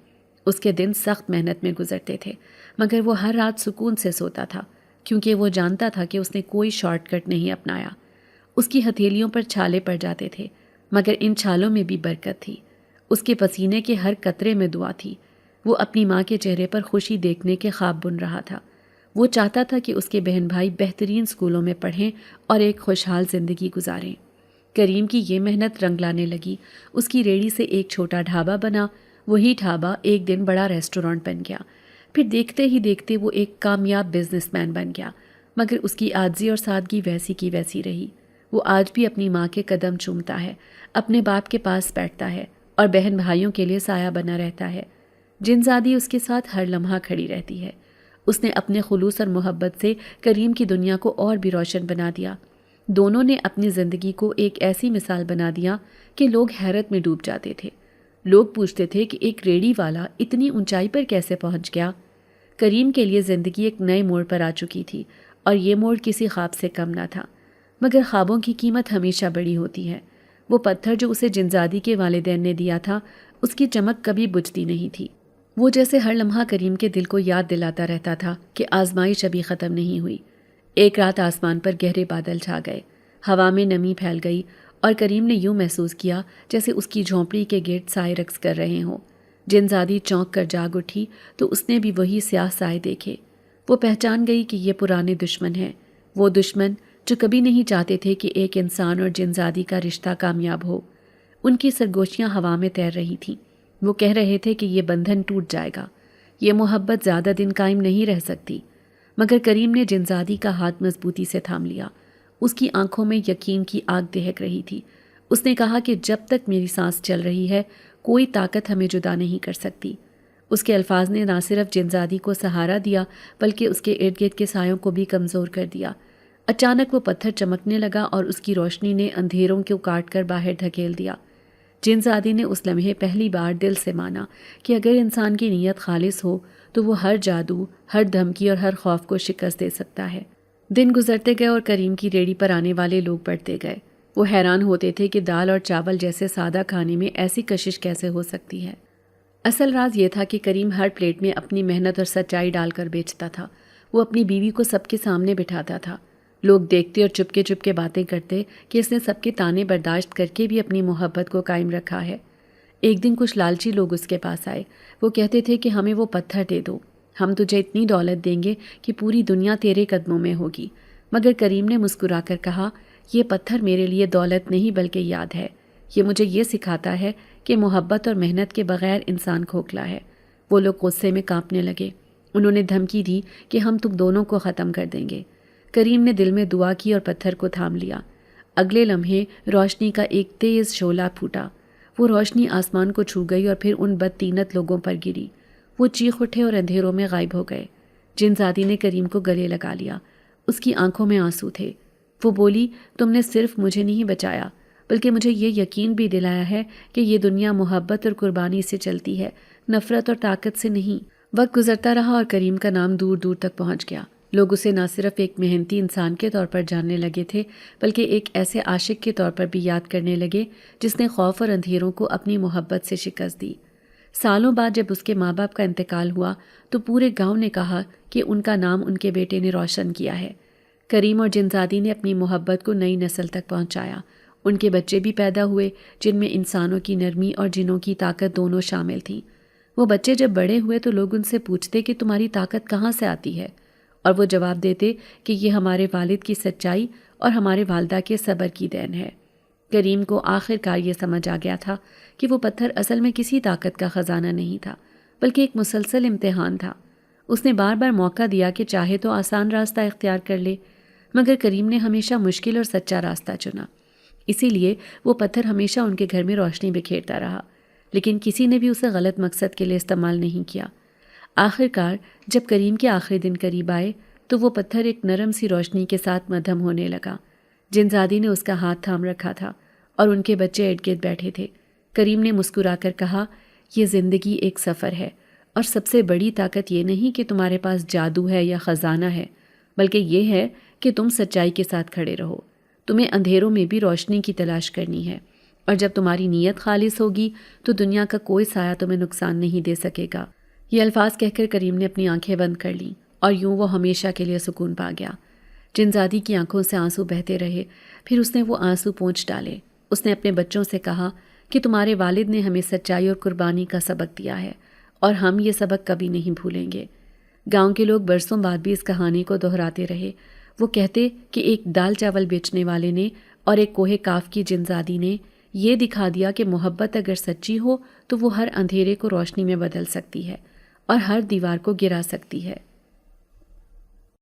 اس کے دن سخت محنت میں گزرتے تھے، مگر وہ ہر رات سکون سے سوتا تھا، کیونکہ وہ جانتا تھا کہ اس نے کوئی شارٹ کٹ نہیں اپنایا۔ اس کی ہتھیلیوں پر چھالے پڑ جاتے تھے، مگر ان چھالوں میں بھی برکت تھی۔ اس کے پسینے کے ہر قطرے میں دعا تھی۔ وہ اپنی ماں کے چہرے پر خوشی دیکھنے کے خواب بن رہا تھا۔ وہ چاہتا تھا کہ اس کے بہن بھائی بہترین اسکولوں میں پڑھیں اور ایک خوشحال زندگی گزاریں۔ کریم کی یہ محنت رنگ لانے لگی۔ اس کی ریڑھی سے ایک چھوٹا ڈھابا بنا، وہی ڈھابا ایک دن بڑا ریسٹورانٹ بن گیا۔ پھر دیکھتے ہی دیکھتے وہ ایک کامیاب بزنس مین بن گیا، مگر اس کی عاجزی اور سادگی ویسی کی ویسی رہی۔ وہ آج بھی اپنی ماں کے قدم چومتا ہے، اپنے باپ کے پاس بیٹھتا ہے اور بہن بھائیوں کے لیے سایہ بنا رہتا ہے۔ جنزادی اس کے ساتھ ہر لمحہ کھڑی رہتی ہے۔ اس نے اپنے خلوص اور محبت سے کریم کی دنیا کو اور بھی روشن بنا دیا۔ دونوں نے اپنی زندگی کو ایک ایسی مثال بنا دیا کہ لوگ حیرت میں ڈوب جاتے تھے۔ لوگ پوچھتے تھے کہ ایک ریڑھی والا اتنی اونچائی پر کیسے پہنچ گیا۔ کریم کے لیے زندگی ایک نئے موڑ پر آ چکی تھی، اور یہ موڑ کسی خواب سے کم نہ تھا۔ مگر خوابوں کی قیمت ہمیشہ بڑی ہوتی ہے۔ وہ پتھر جو اسے جنزادی کے والدین نے دیا تھا، اس کی چمک کبھی بجھتی نہیں تھی۔ وہ جیسے ہر لمحہ کریم کے دل کو یاد دلاتا رہتا تھا کہ آزمائش ابھی ختم نہیں ہوئی۔ ایک رات آسمان پر گہرے بادل چھا گئے، ہوا میں نمی پھیل گئی، اور کریم نے یوں محسوس کیا جیسے اس کی جھونپڑی کے گرد سائے رقص کر رہے ہوں۔ جنزادی چونک کر جاگ اٹھی تو اس نے بھی وہی سیاہ سائے دیکھے۔ وہ پہچان گئی کہ یہ پرانے دشمن ہیں، وہ دشمن جو کبھی نہیں چاہتے تھے کہ ایک انسان اور جنزادی کا رشتہ کامیاب ہو۔ ان کی سرگوشیاں ہوا میں تیر رہی تھیں۔ وہ کہہ رہے تھے کہ یہ بندھن ٹوٹ جائے گا، یہ محبت زیادہ دن قائم نہیں رہ سکتی۔ مگر کریم نے جنزادی کا ہاتھ مضبوطی سے تھام لیا۔ اس کی آنکھوں میں یقین کی آگ دہک رہی تھی۔ اس نے کہا کہ جب تک میری سانس چل رہی ہے، کوئی طاقت ہمیں جدا نہیں کر سکتی۔ اس کے الفاظ نے نہ صرف جنزادی کو سہارا دیا، بلکہ اس کے ارد گرد کے سایوں کو بھی کمزور کر دیا۔ اچانک وہ پتھر چمکنے لگا اور اس کی روشنی نے اندھیروں کو کاٹ کر باہر دھکیل دیا۔ جنزادی نے اس لمحے پہلی بار دل سے مانا کہ اگر انسان کی نیت خالص ہو تو وہ ہر جادو، ہر دھمکی اور ہر خوف کو شکست دے سکتا ہے۔ دن گزرتے گئے اور کریم کی ریڑھی پر آنے والے لوگ بڑھتے گئے۔ وہ حیران ہوتے تھے کہ دال اور چاول جیسے سادہ کھانے میں ایسی کشش کیسے ہو سکتی ہے۔ اصل راز یہ تھا کہ کریم ہر پلیٹ میں اپنی محنت اور سچائی ڈال کر بیچتا تھا۔ وہ اپنی بیوی کو سب کے سامنے بٹھاتا تھا۔ لوگ دیکھتے اور چپکے باتیں کرتے کہ اس نے سب کے تانے برداشت کر کے بھی اپنی محبت کو قائم رکھا ہے۔ ایک دن کچھ لالچی لوگ اس کے پاس آئے۔ وہ کہتے تھے کہ ہمیں وہ پتھر دے دو، ہم تجھے اتنی دولت دیں گے کہ پوری دنیا تیرے قدموں میں ہوگی۔ مگر کریم نے مسکرا کر کہا، یہ پتھر میرے لیے دولت نہیں بلکہ یاد ہے۔ یہ مجھے یہ سکھاتا ہے کہ محبت اور محنت کے بغیر انسان کھوکھلا ہے۔ وہ لوگ غصے میں کانپنے لگے۔ انہوں نے دھمکی دی کہ ہم تم دونوں کو ختم کر دیں گے۔ کریم نے دل میں دعا کی اور پتھر کو تھام لیا۔ اگلے لمحے روشنی کا ایک تیز شعلہ پھوٹا۔ وہ روشنی آسمان کو چھو گئی اور پھر ان بدتینت لوگوں پر گری۔ وہ چیخ اٹھے اور اندھیروں میں غائب ہو گئے۔ جنزادی نے کریم کو گلے لگا لیا۔ اس کی آنکھوں میں آنسو تھے۔ وہ بولی، تم نے صرف مجھے نہیں بچایا بلکہ مجھے یہ یقین بھی دلایا ہے کہ یہ دنیا محبت اور قربانی سے چلتی ہے، نفرت اور طاقت سے نہیں۔ وقت گزرتا رہا اور کریم کا نام دور دور تک پہنچ گیا۔ لوگ اسے نہ صرف ایک محنتی انسان کے طور پر جاننے لگے تھے بلکہ ایک ایسے عاشق کے طور پر بھی یاد کرنے لگے جس نے خوف اور اندھیروں کو اپنی محبت سے شکست دی۔ سالوں بعد جب اس کے ماں باپ کا انتقال ہوا تو پورے گاؤں نے کہا کہ ان کا نام ان کے بیٹے نے روشن کیا ہے۔ کریم اور جنزادی نے اپنی محبت کو نئی نسل تک پہنچایا۔ ان کے بچے بھی پیدا ہوئے جن میں انسانوں کی نرمی اور جنوں کی طاقت دونوں شامل تھیں۔ وہ بچے جب بڑے ہوئے تو لوگ ان سے پوچھتے کہ تمہاری طاقت کہاں سے آتی ہے، اور وہ جواب دیتے کہ یہ ہمارے والد کی سچائی اور ہمارے والدہ کے صبر کی دین ہے۔ کریم کو آخر کار یہ سمجھ آ گیا تھا کہ وہ پتھر اصل میں کسی طاقت کا خزانہ نہیں تھا بلکہ ایک مسلسل امتحان تھا۔ اس نے بار بار موقع دیا کہ چاہے تو آسان راستہ اختیار کر لے، مگر کریم نے ہمیشہ مشکل اور سچا راستہ چنا۔ اسی لیے وہ پتھر ہمیشہ ان کے گھر میں روشنی بکھیرتا رہا، لیکن کسی نے بھی اسے غلط مقصد کے لیے استعمال نہیں کیا۔ آخر کار جب کریم کے آخری دن قریب آئے تو وہ پتھر ایک نرم سی روشنی کے ساتھ مدھم ہونے لگا۔ جنزادی نے اس کا ہاتھ تھام رکھا تھا اور ان کے بچے ارد گرد بیٹھے تھے۔ کریم نے مسکرا کر کہا، یہ زندگی ایک سفر ہے، اور سب سے بڑی طاقت یہ نہیں کہ تمہارے پاس جادو ہے یا خزانہ ہے، بلکہ یہ ہے کہ تم سچائی کے ساتھ کھڑے رہو۔ تمہیں اندھیروں میں بھی روشنی کی تلاش کرنی ہے، اور جب تمہاری نیت خالص ہوگی تو دنیا کا کوئی سایہ تمہیں نقصان نہیں دے سکے گا۔ یہ الفاظ کہہ کر کریم نے اپنی آنکھیں بند کر لیں، اور یوں وہ ہمیشہ کے لیے سکون پا گیا۔ جنزادی کی آنکھوں سے آنسو بہتے رہے، پھر اس نے وہ آنسو پونچھ ڈالے۔ اس نے اپنے بچوں سے کہا کہ تمہارے والد نے ہمیں سچائی اور قربانی کا سبق دیا ہے، اور ہم یہ سبق کبھی نہیں بھولیں گے۔ گاؤں کے لوگ برسوں بعد بھی اس کہانی کو دہراتے رہے۔ وہ کہتے کہ ایک دال چاول بیچنے والے نے اور ایک کوہ کاف کی جنزادی نے یہ دکھا دیا کہ محبت اگر سچی ہو تو وہ ہر اندھیرے کو روشنی میں بدل سکتی ہے اور ہر دیوار کو گرا سکتی ہے۔